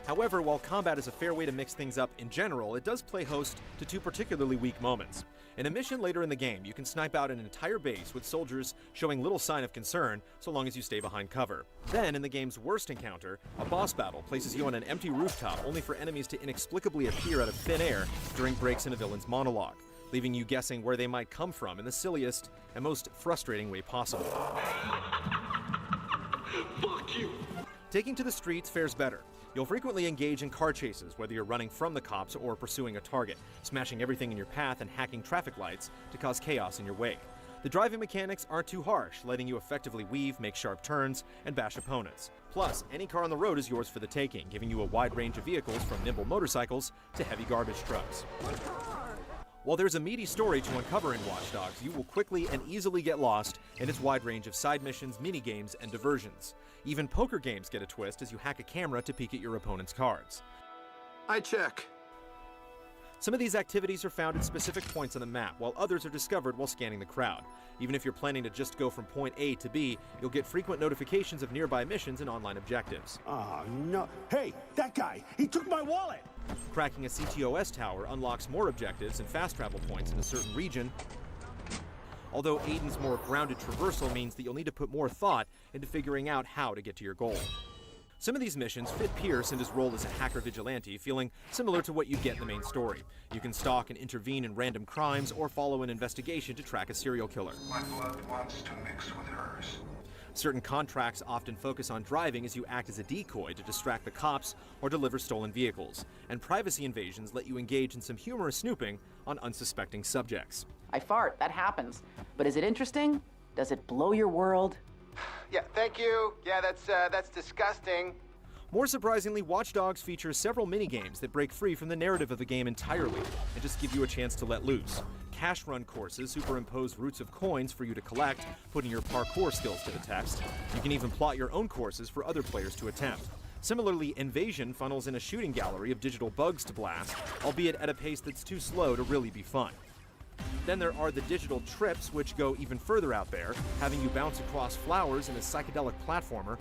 However, while combat is a fair way to mix things up in general, it does play host to two particularly weak moments. In a mission later in the game, you can snipe out an entire base with soldiers showing little sign of concern so long as you stay behind cover. Then, in the game's worst encounter, a boss battle places you on an empty rooftop only for enemies to inexplicably appear out of thin air during breaks in a villain's monologue, leaving you guessing where they might come from in the silliest and most frustrating way possible. Fuck you! Taking to the streets fares better. You'll frequently engage in car chases, whether you're running from the cops or pursuing a target, smashing everything in your path and hacking traffic lights to cause chaos in your wake. The driving mechanics aren't too harsh, letting you effectively weave, make sharp turns, and bash opponents. Plus, any car on the road is yours for the taking, giving you a wide range of vehicles from nimble motorcycles to heavy garbage trucks. While there's a meaty story to uncover in Watch Dogs, you will quickly and easily get lost in its wide range of side missions, mini-games, and diversions. Even poker games get a twist as you hack a camera to peek at your opponent's cards. I check. Some of these activities are found at specific points on the map, while others are discovered while scanning the crowd. Even if you're planning to just go from point A to B, you'll get frequent notifications of nearby missions and online objectives. Oh, no. Hey, that guy! He took my wallet! Cracking a CTOS tower unlocks more objectives and fast travel points in a certain region, although Aiden's more grounded traversal means that you'll need to put more thought into figuring out how to get to your goal. Some of these missions fit Pierce in his role as a hacker vigilante, feeling similar to what you get in the main story. You can stalk and intervene in random crimes or follow an investigation to track a serial killer. My blood wants to mix with hers. Certain contracts often focus on driving as you act as a decoy to distract the cops or deliver stolen vehicles, and privacy invasions let you engage in some humorous snooping on unsuspecting subjects. I fart, that happens. But is it interesting? Does it blow your world? Yeah, thank you. Yeah, that's disgusting. More surprisingly, Watch Dogs features several minigames that break free from the narrative of the game entirely and just give you a chance to let loose. Cash run courses superimpose routes of coins for you to collect, putting your parkour skills to the test. You can even plot your own courses for other players to attempt. Similarly, Invasion funnels in a shooting gallery of digital bugs to blast, albeit at a pace that's too slow to really be fun. Then there are the digital trips, which go even further out there, having you bounce across flowers in a psychedelic platformer,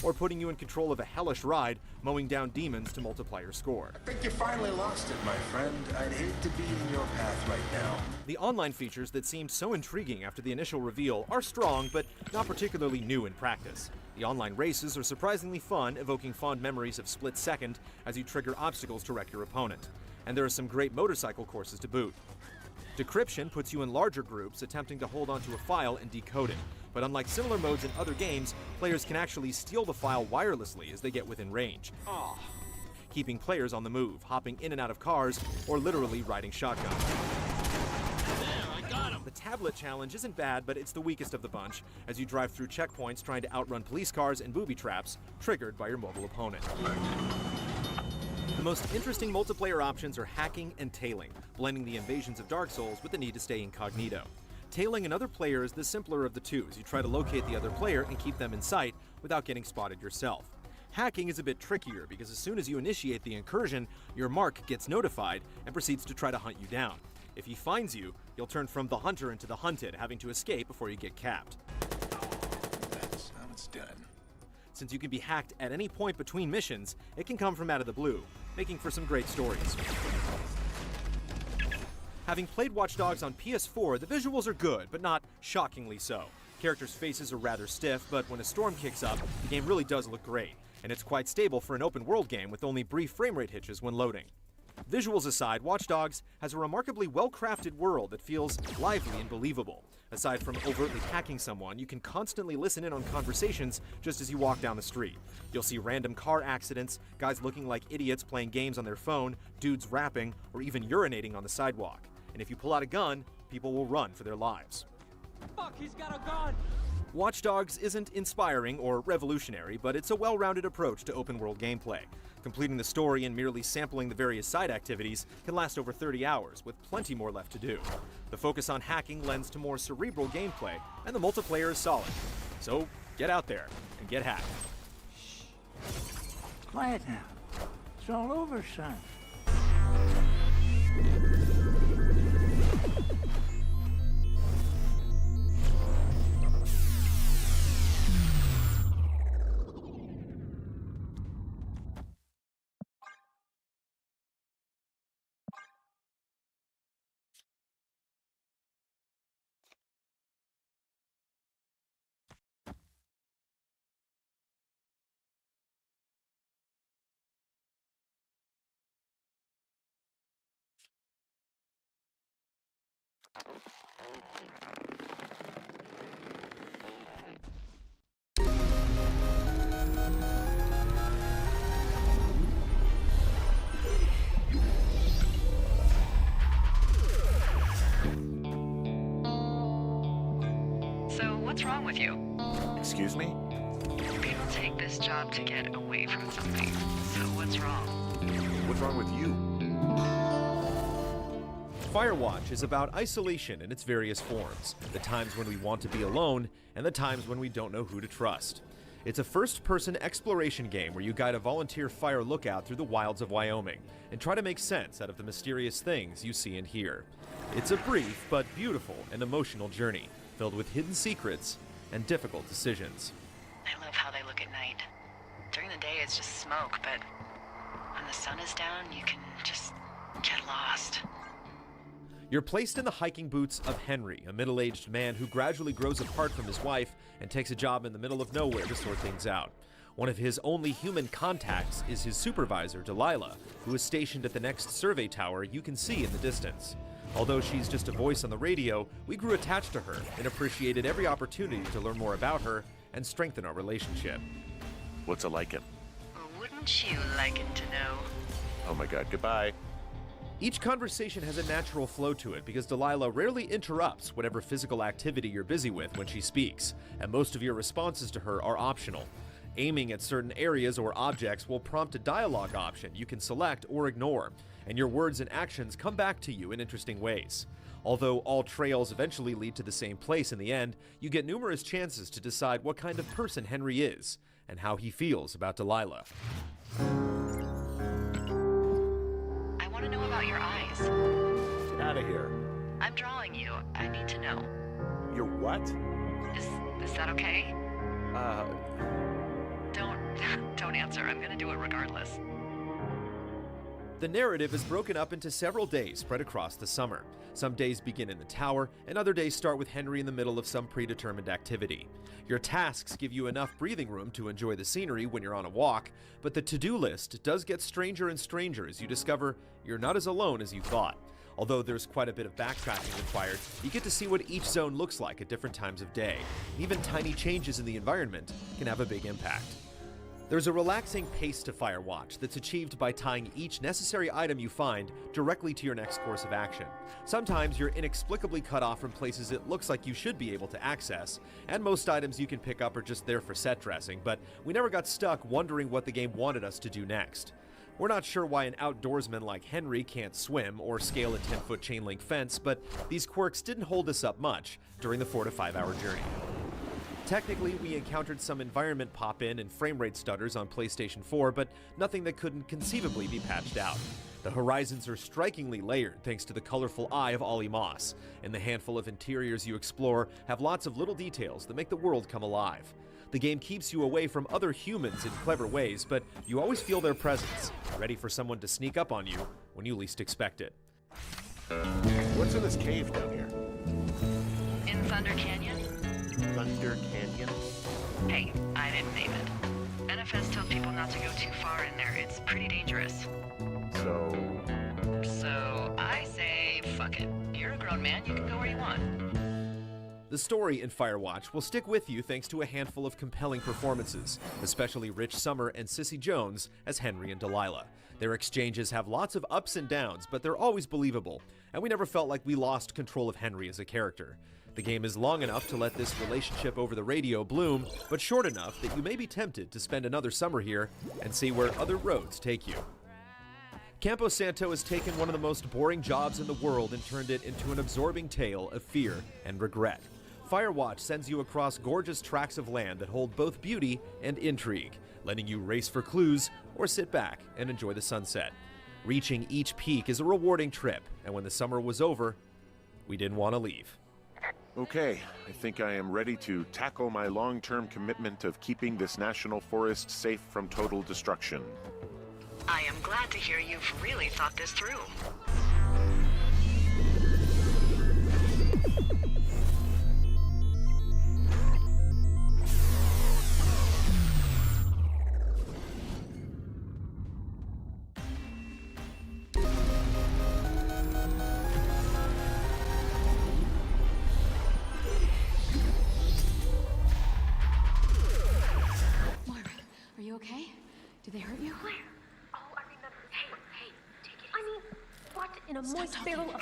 or putting you in control of a hellish ride, mowing down demons to multiply your score. I think you finally lost it, my friend. I'd hate to be in your path right now. The online features that seemed so intriguing after the initial reveal are strong, but not particularly new in practice. The online races are surprisingly fun, evoking fond memories of Split Second as you trigger obstacles to wreck your opponent. And there are some great motorcycle courses to boot. Decryption puts you in larger groups attempting to hold onto a file and decode it. But unlike similar modes in other games, players can actually steal the file wirelessly as they get within range, keeping players on the move, hopping in and out of cars, or literally riding shotgun. There, I got him! The tablet challenge isn't bad, but it's the weakest of the bunch, as you drive through checkpoints trying to outrun police cars and booby traps triggered by your mobile opponent. The most interesting multiplayer options are hacking and tailing, blending the invasions of Dark Souls with the need to stay incognito. Tailing another player is the simpler of the two, as you try to locate the other player and keep them in sight without getting spotted yourself. Hacking is a bit trickier because as soon as you initiate the incursion, your mark gets notified and proceeds to try to hunt you down. If he finds you, you'll turn from the hunter into the hunted, having to escape before you get capped. That's how it's done. Since you can be hacked at any point between missions, it can come from out of the blue, making for some great stories. Having played Watch Dogs on PS4, the visuals are good, but not shockingly so. Characters' faces are rather stiff, but when a storm kicks up, the game really does look great, and it's quite stable for an open-world game with only brief frame rate hitches when loading. Visuals aside, Watch Dogs has a remarkably well-crafted world that feels lively and believable. Aside from overtly hacking someone, you can constantly listen in on conversations just as you walk down the street. You'll see random car accidents, guys looking like idiots playing games on their phone, dudes rapping, or even urinating on the sidewalk. And if you pull out a gun, people will run for their lives. Fuck, he's got a gun! Watch Dogs isn't inspiring or revolutionary, but it's a well-rounded approach to open-world gameplay. Completing the story and merely sampling the various side activities can last over 30 hours, with plenty more left to do. The focus on hacking lends to more cerebral gameplay, and the multiplayer is solid. So, get out there and get hacked. Shh. Quiet now. It's all over, son. So, what's wrong with you? Excuse me? People take this job to get away from something. So, what's wrong? What's wrong with you? Firewatch is about isolation in its various forms, the times when we want to be alone, and the times when we don't know who to trust. It's a first-person exploration game where you guide a volunteer fire lookout through the wilds of Wyoming and try to make sense out of the mysterious things you see and hear. It's a brief but beautiful and emotional journey, filled with hidden secrets and difficult decisions. I love how they look at night. During the day, it's just smoke, but when the sun is down, you can just get lost. You're placed in the hiking boots of Henry, a middle-aged man who gradually grows apart from his wife and takes a job in the middle of nowhere to sort things out. One of his only human contacts is his supervisor, Delilah, who is stationed at the next survey tower you can see in the distance. Although she's just a voice on the radio, we grew attached to her and appreciated every opportunity to learn more about her and strengthen our relationship. What's it like it? Wouldn't you like it to know? Oh my god, goodbye. Each conversation has a natural flow to it because Delilah rarely interrupts whatever physical activity you're busy with when she speaks, and most of your responses to her are optional. Aiming at certain areas or objects will prompt a dialogue option you can select or ignore, and your words and actions come back to you in interesting ways. Although all trails eventually lead to the same place in the end, you get numerous chances to decide what kind of person Henry is and how he feels about Delilah. I want to know about your eyes. Get out of here. I'm drawing you. I need to know. You're what? Is that okay? Don't answer. I'm gonna do it regardless. The narrative is broken up into several days spread across the summer. Some days begin in the tower, and other days start with Henry in the middle of some predetermined activity. Your tasks give you enough breathing room to enjoy the scenery when you're on a walk, but the to-do list does get stranger and stranger as you discover you're not as alone as you thought. Although there's quite a bit of backtracking required, you get to see what each zone looks like at different times of day. Even tiny changes in the environment can have a big impact. There's a relaxing pace to Firewatch that's achieved by tying each necessary item you find directly to your next course of action. Sometimes you're inexplicably cut off from places it looks like you should be able to access, and most items you can pick up are just there for set dressing, but we never got stuck wondering what the game wanted us to do next. We're not sure why an outdoorsman like Henry can't swim or scale a 10-foot chain link fence, but these quirks didn't hold us up much during the 4 to 5 hour journey. Technically, we encountered some environment pop-in and frame rate stutters on PlayStation 4, but nothing that couldn't conceivably be patched out. The horizons are strikingly layered thanks to the colorful eye of Ollie Moss, and the handful of interiors you explore have lots of little details that make the world come alive. The game keeps you away from other humans in clever ways, but you always feel their presence, ready for someone to sneak up on you when you least expect it. What's in this cave down here? In Thunder Canyon? Thunder Canyon? Hey, I didn't name it. NFS tells people not to go too far in there. It's pretty dangerous. So I say, fuck it. You're a grown man, you can go where you want. The story in Firewatch will stick with you thanks to a handful of compelling performances, especially Rich Sommer and Sissy Jones as Henry and Delilah. Their exchanges have lots of ups and downs, but they're always believable, and we never felt like we lost control of Henry as a character. The game is long enough to let this relationship over the radio bloom, but short enough that you may be tempted to spend another summer here and see where other roads take you. Campo Santo has taken one of the most boring jobs in the world and turned it into an absorbing tale of fear and regret. Firewatch sends you across gorgeous tracts of land that hold both beauty and intrigue, letting you race for clues or sit back and enjoy the sunset. Reaching each peak is a rewarding trip, and when the summer was over, we didn't want to leave. Okay, I think I am ready to tackle my long-term commitment of keeping this national forest safe from total destruction. I am glad to hear you've really thought this through. Are you okay? Did they hurt you? Where? Oh, I remember. Hey, take it easy. I mean, what in a moist barrel of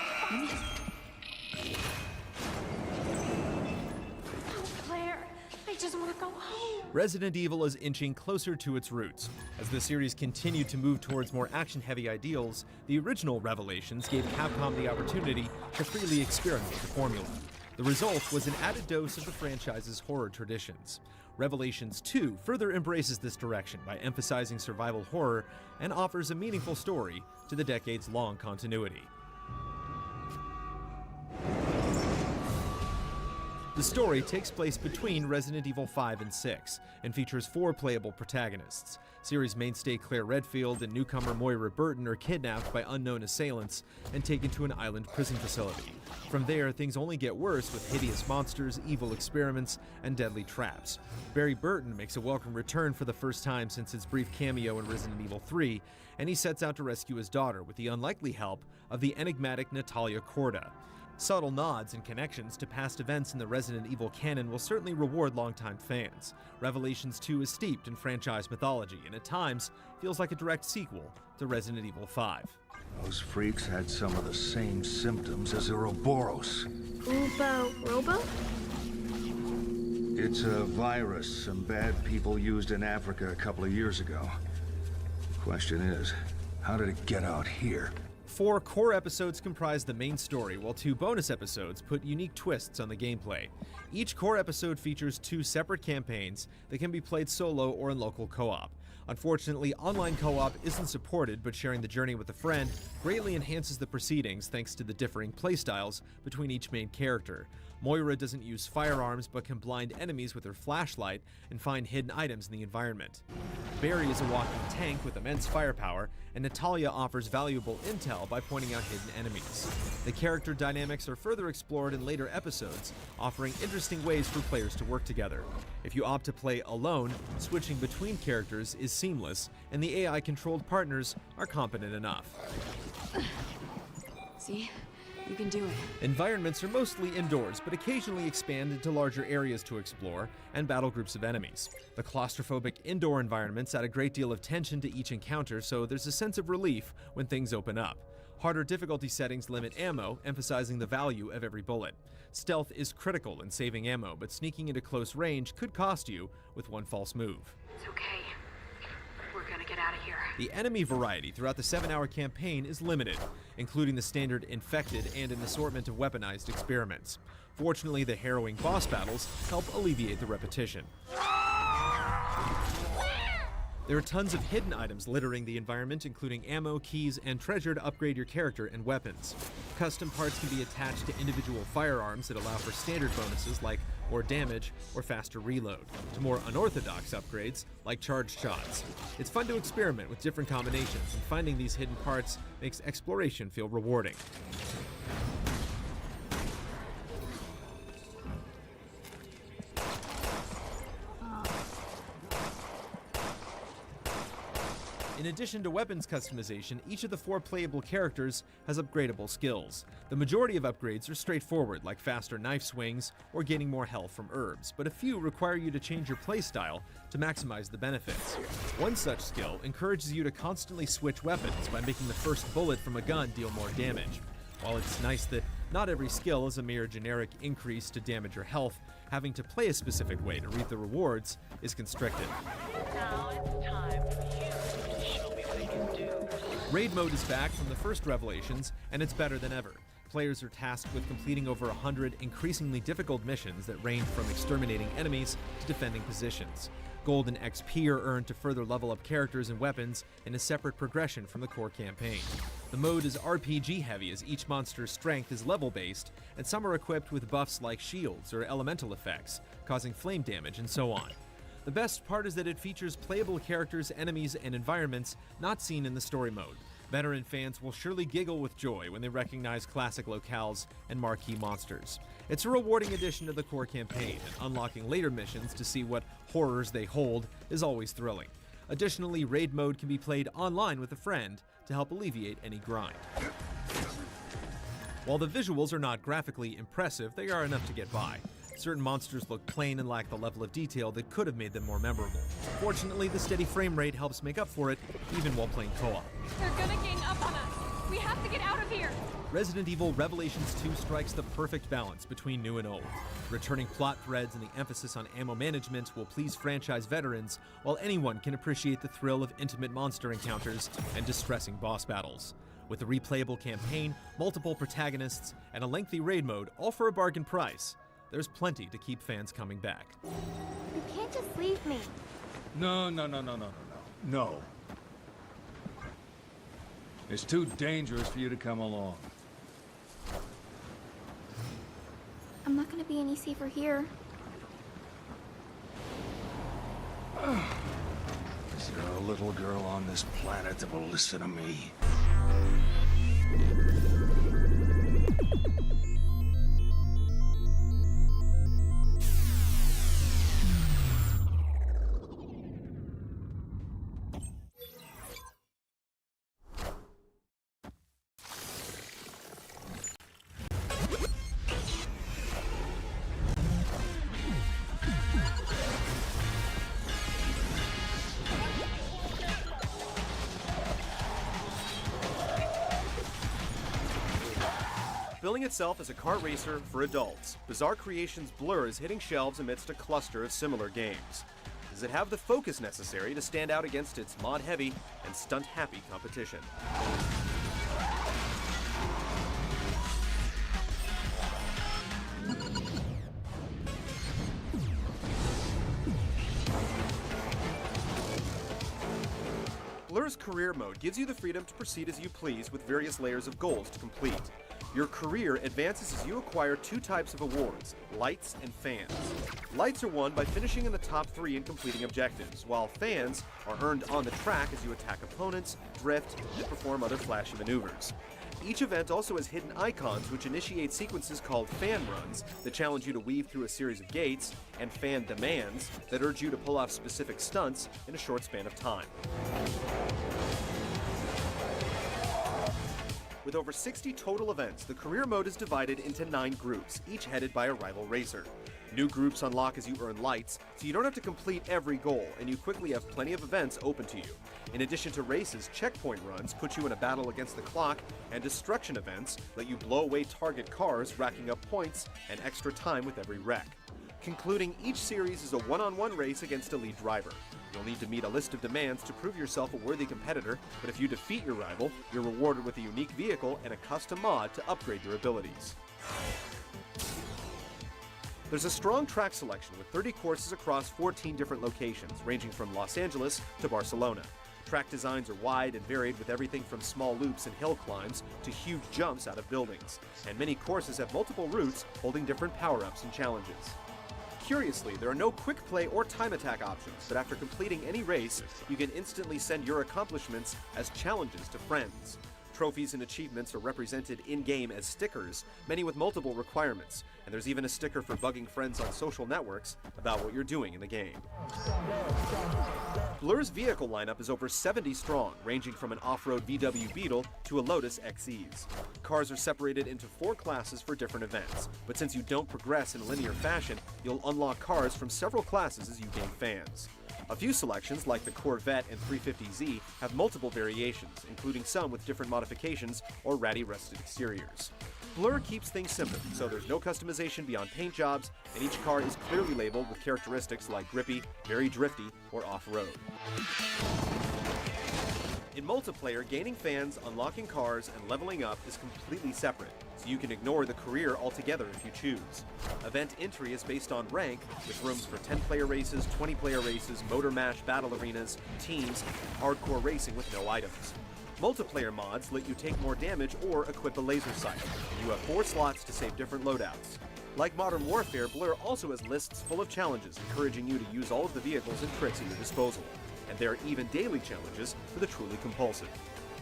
Oh, Claire, I just want to go home. Resident Evil is inching closer to its roots. As the series continued to move towards more action-heavy ideals, the original Revelations gave Capcom the opportunity to freely experiment with the formula. The result was an added dose of the franchise's horror traditions. Revelations 2 further embraces this direction by emphasizing survival horror and offers a meaningful story to the decades-long continuity. The story takes place between Resident Evil 5 and 6 and features 4 playable protagonists. Series mainstay Claire Redfield and newcomer Moira Burton are kidnapped by unknown assailants and taken to an island prison facility. From there, things only get worse with hideous monsters, evil experiments, and deadly traps. Barry Burton makes a welcome return for the first time since his brief cameo in Resident Evil 3, and he sets out to rescue his daughter with the unlikely help of the enigmatic Natalia Corda. Subtle nods and connections to past events in the Resident Evil canon will certainly reward longtime fans. Revelations 2 is steeped in franchise mythology and at times feels like a direct sequel to Resident Evil 5. Those freaks had some of the same symptoms as Ouroboros. Robo? It's a virus some bad people used in Africa a couple of years ago. The question is, how did it get out here? 4 core episodes comprise the main story, while 2 bonus episodes put unique twists on the gameplay. Each core episode features 2 separate campaigns that can be played solo or in local co-op. Unfortunately, online co-op isn't supported, but sharing the journey with a friend greatly enhances the proceedings thanks to the differing playstyles between each main character. Moira doesn't use firearms but can blind enemies with her flashlight and find hidden items in the environment. Barry is a walking tank with immense firepower, and Natalia offers valuable intel by pointing out hidden enemies. The character dynamics are further explored in later episodes, offering interesting ways for players to work together. If you opt to play alone, switching between characters is seamless, and the AI-controlled partners are competent enough. See? You can do it. Environments are mostly indoors, but occasionally expand into larger areas to explore and battle groups of enemies. The claustrophobic indoor environments add a great deal of tension to each encounter, so there's a sense of relief when things open up. Harder difficulty settings limit ammo, emphasizing the value of every bullet. Stealth is critical in saving ammo, but sneaking into close range could cost you with one false move. It's okay. We're gonna get out of here. The enemy variety throughout the 7-hour campaign is limited, including the standard infected and an assortment of weaponized experiments. Fortunately, the harrowing boss battles help alleviate the repetition. There are tons of hidden items littering the environment, including ammo, keys, and treasure to upgrade your character and weapons. Custom parts can be attached to individual firearms that allow for standard bonuses like more damage or faster reload, to more unorthodox upgrades like charged shots. It's fun to experiment with different combinations, and finding these hidden parts makes exploration feel rewarding. In addition to weapons customization, each of the 4 playable characters has upgradable skills. The majority of upgrades are straightforward, like faster knife swings or gaining more health from herbs, but a few require you to change your playstyle to maximize the benefits. One such skill encourages you to constantly switch weapons by making the first bullet from a gun deal more damage. While it's nice that not every skill is a mere generic increase to damage or health, having to play a specific way to reap the rewards is constricted. Now it's time for you to show me what you can do. Raid mode is back from the first Revelations, and it's better than ever. Players are tasked with completing over 100 increasingly difficult missions that range from exterminating enemies to defending positions. Gold and XP are earned to further level up characters and weapons in a separate progression from the core campaign. The mode is RPG heavy as each monster's strength is level based, and some are equipped with buffs like shields or elemental effects, causing flame damage and so on. The best part is that it features playable characters, enemies, and environments not seen in the story mode. Veteran fans will surely giggle with joy when they recognize classic locales and marquee monsters. It's a rewarding addition to the core campaign, and unlocking later missions to see what horrors they hold is always thrilling. Additionally, raid mode can be played online with a friend to help alleviate any grind. While the visuals are not graphically impressive, they are enough to get by. Certain monsters look plain and lack the level of detail that could have made them more memorable. Fortunately, the steady frame rate helps make up for it, even while playing co-op. They're gonna gang up on us. We have to get out of here. Resident Evil Revelations 2 strikes the perfect balance between new and old. Returning plot threads and the emphasis on ammo management will please franchise veterans, while anyone can appreciate the thrill of intimate monster encounters and distressing boss battles. With a replayable campaign, multiple protagonists, and a lengthy raid mode, all for a bargain price, there's plenty to keep fans coming back. You can't just leave me. No. It's too dangerous for you to come along. I'm not gonna be any safer here. Is there a little girl on this planet that will listen to me? Billing itself as a kart racer for adults, Bizarre Creations Blur is hitting shelves amidst a cluster of similar games. Does it have the focus necessary to stand out against its mod-heavy and stunt-happy competition? Blur's career mode gives you the freedom to proceed as you please with various layers of goals to complete. Your career advances as you acquire 2 types of awards, lights and fans. Lights are won by finishing in the top 3 and completing objectives, while fans are earned on the track as you attack opponents, drift, and perform other flashy maneuvers. Each event also has hidden icons which initiate sequences called fan runs that challenge you to weave through a series of gates, and fan demands that urge you to pull off specific stunts in a short span of time. With over 60 total events, the career mode is divided into 9 groups, each headed by a rival racer. New groups unlock as you earn lights, so you don't have to complete every goal, and you quickly have plenty of events open to you. In addition to races, checkpoint runs put you in a battle against the clock, and destruction events let you blow away target cars, racking up points and extra time with every wreck. Concluding each series is a one-on-one race against a lead driver. You'll need to meet a list of demands to prove yourself a worthy competitor, but if you defeat your rival, you're rewarded with a unique vehicle and a custom mod to upgrade your abilities. There's a strong track selection with 30 courses across 14 different locations, ranging from Los Angeles to Barcelona. Track designs are wide and varied with everything from small loops and hill climbs to huge jumps out of buildings, and many courses have multiple routes holding different power-ups and challenges. Curiously, there are no quick play or time attack options, but after completing any race, you can instantly send your accomplishments as challenges to friends. Trophies and achievements are represented in-game as stickers, many with multiple requirements, and there's even a sticker for bugging friends on social networks about what you're doing in the game. Blur's vehicle lineup is over 70 strong, ranging from an off-road VW Beetle to a Lotus XEs. Cars are separated into 4 classes for different events, but since you don't progress in linear fashion, you'll unlock cars from several classes as you gain fans. A few selections, like the Corvette and 350Z, have multiple variations, including some with different modifications or ratty rusted exteriors. Blur keeps things simple, so there's no customization beyond paint jobs, and each car is clearly labeled with characteristics like grippy, very drifty, or off-road. In multiplayer, gaining fans, unlocking cars, and leveling up is completely separate, so you can ignore the career altogether if you choose. Event entry is based on rank, with rooms for 10-player races, 20-player races, motor match battle arenas, teams, and hardcore racing with no items. Multiplayer mods let you take more damage or equip a laser sight, and you have 4 slots to save different loadouts. Like Modern Warfare, Blur also has lists full of challenges encouraging you to use all of the vehicles and tricks at your disposal. And there are even daily challenges for the truly compulsive.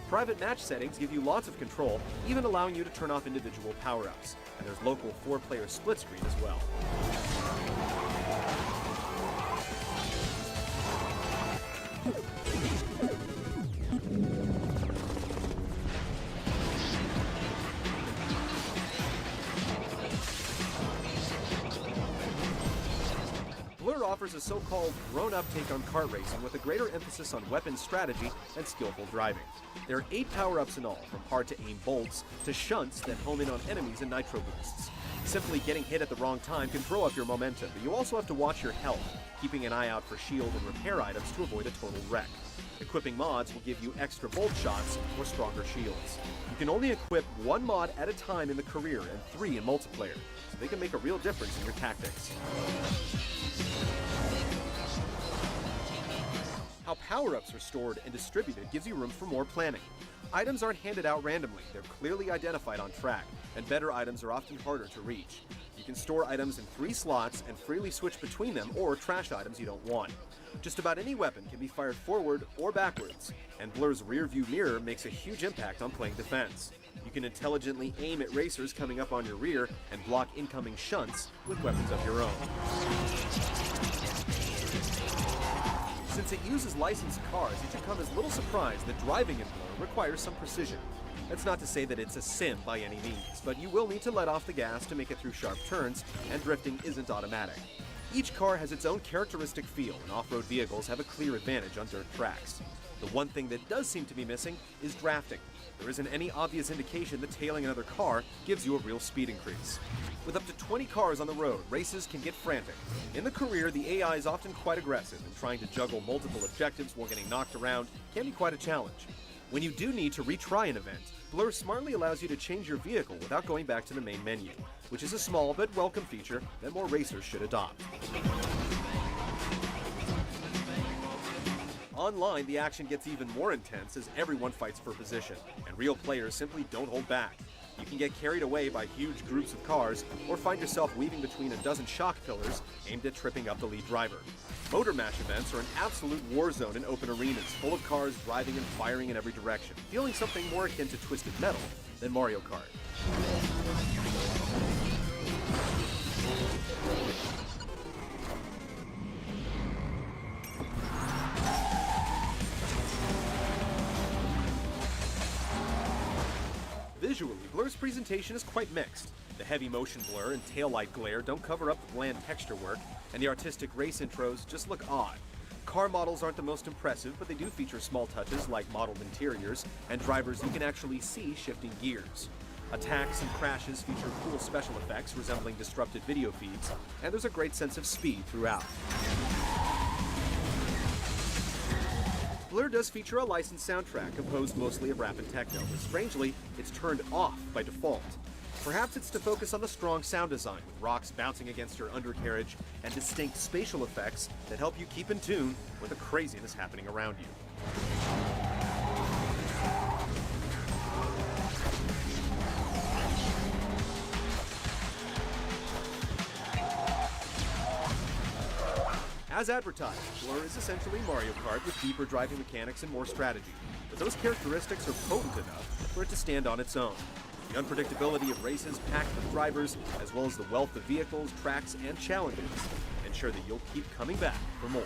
Private match settings give you lots of control, even allowing you to turn off individual power-ups. And there's local 4-player split screen as well. Blur offers a so-called grown-up take on kart racing with a greater emphasis on weapon strategy and skillful driving. There are 8 power-ups in all, from hard-to-aim bolts to shunts that home in on enemies and nitro boosts. Simply getting hit at the wrong time can throw off your momentum, but you also have to watch your health, keeping an eye out for shield and repair items to avoid a total wreck. Equipping mods will give you extra bolt shots or stronger shields. You can only equip 1 mod at a time in the career and 3 in multiplayer, so they can make a real difference in your tactics. How power-ups are stored and distributed gives you room for more planning. Items aren't handed out randomly, they're clearly identified on track, and better items are often harder to reach. You can store items in 3 slots and freely switch between them or trash items you don't want. Just about any weapon can be fired forward or backwards, and Blur's rear-view mirror makes a huge impact on playing defense. You can intelligently aim at racers coming up on your rear and block incoming shunts with weapons of your own. Since it uses licensed cars, it should come as little surprise that driving in Blur requires some precision. That's not to say that it's a sim by any means, but you will need to let off the gas to make it through sharp turns, and drifting isn't automatic. Each car has its own characteristic feel, and off-road vehicles have a clear advantage on dirt tracks. The one thing that does seem to be missing is drafting. There isn't any obvious indication that tailing another car gives you a real speed increase. With up to 20 cars on the road, races can get frantic. In the career, the AI is often quite aggressive, and trying to juggle multiple objectives while getting knocked around can be quite a challenge. When you do need to retry an event, Blur smartly allows you to change your vehicle without going back to the main menu, which is a small but welcome feature that more racers should adopt. Online, the action gets even more intense as everyone fights for position, and real players simply don't hold back. You can get carried away by huge groups of cars, or find yourself weaving between a dozen shock pillars aimed at tripping up the lead driver. Motor match events are an absolute war zone in open arenas, full of cars driving and firing in every direction, feeling something more akin to Twisted Metal than Mario Kart. Visually, Blur's presentation is quite mixed. The heavy motion blur and taillight glare don't cover up the bland texture work, and the artistic race intros just look odd. Car models aren't the most impressive, but they do feature small touches like modeled interiors and drivers you can actually see shifting gears. Attacks and crashes feature cool special effects resembling disrupted video feeds, and there's a great sense of speed throughout. Blur does feature a licensed soundtrack composed mostly of rap and techno, but strangely, it's turned off by default. Perhaps it's to focus on the strong sound design, with rocks bouncing against your undercarriage and distinct spatial effects that help you keep in tune with the craziness happening around you. As advertised, Blur is essentially Mario Kart with deeper driving mechanics and more strategy, but those characteristics are potent enough for it to stand on its own. The unpredictability of races packed with drivers, as well as the wealth of vehicles, tracks, and challenges, ensure that you'll keep coming back for more.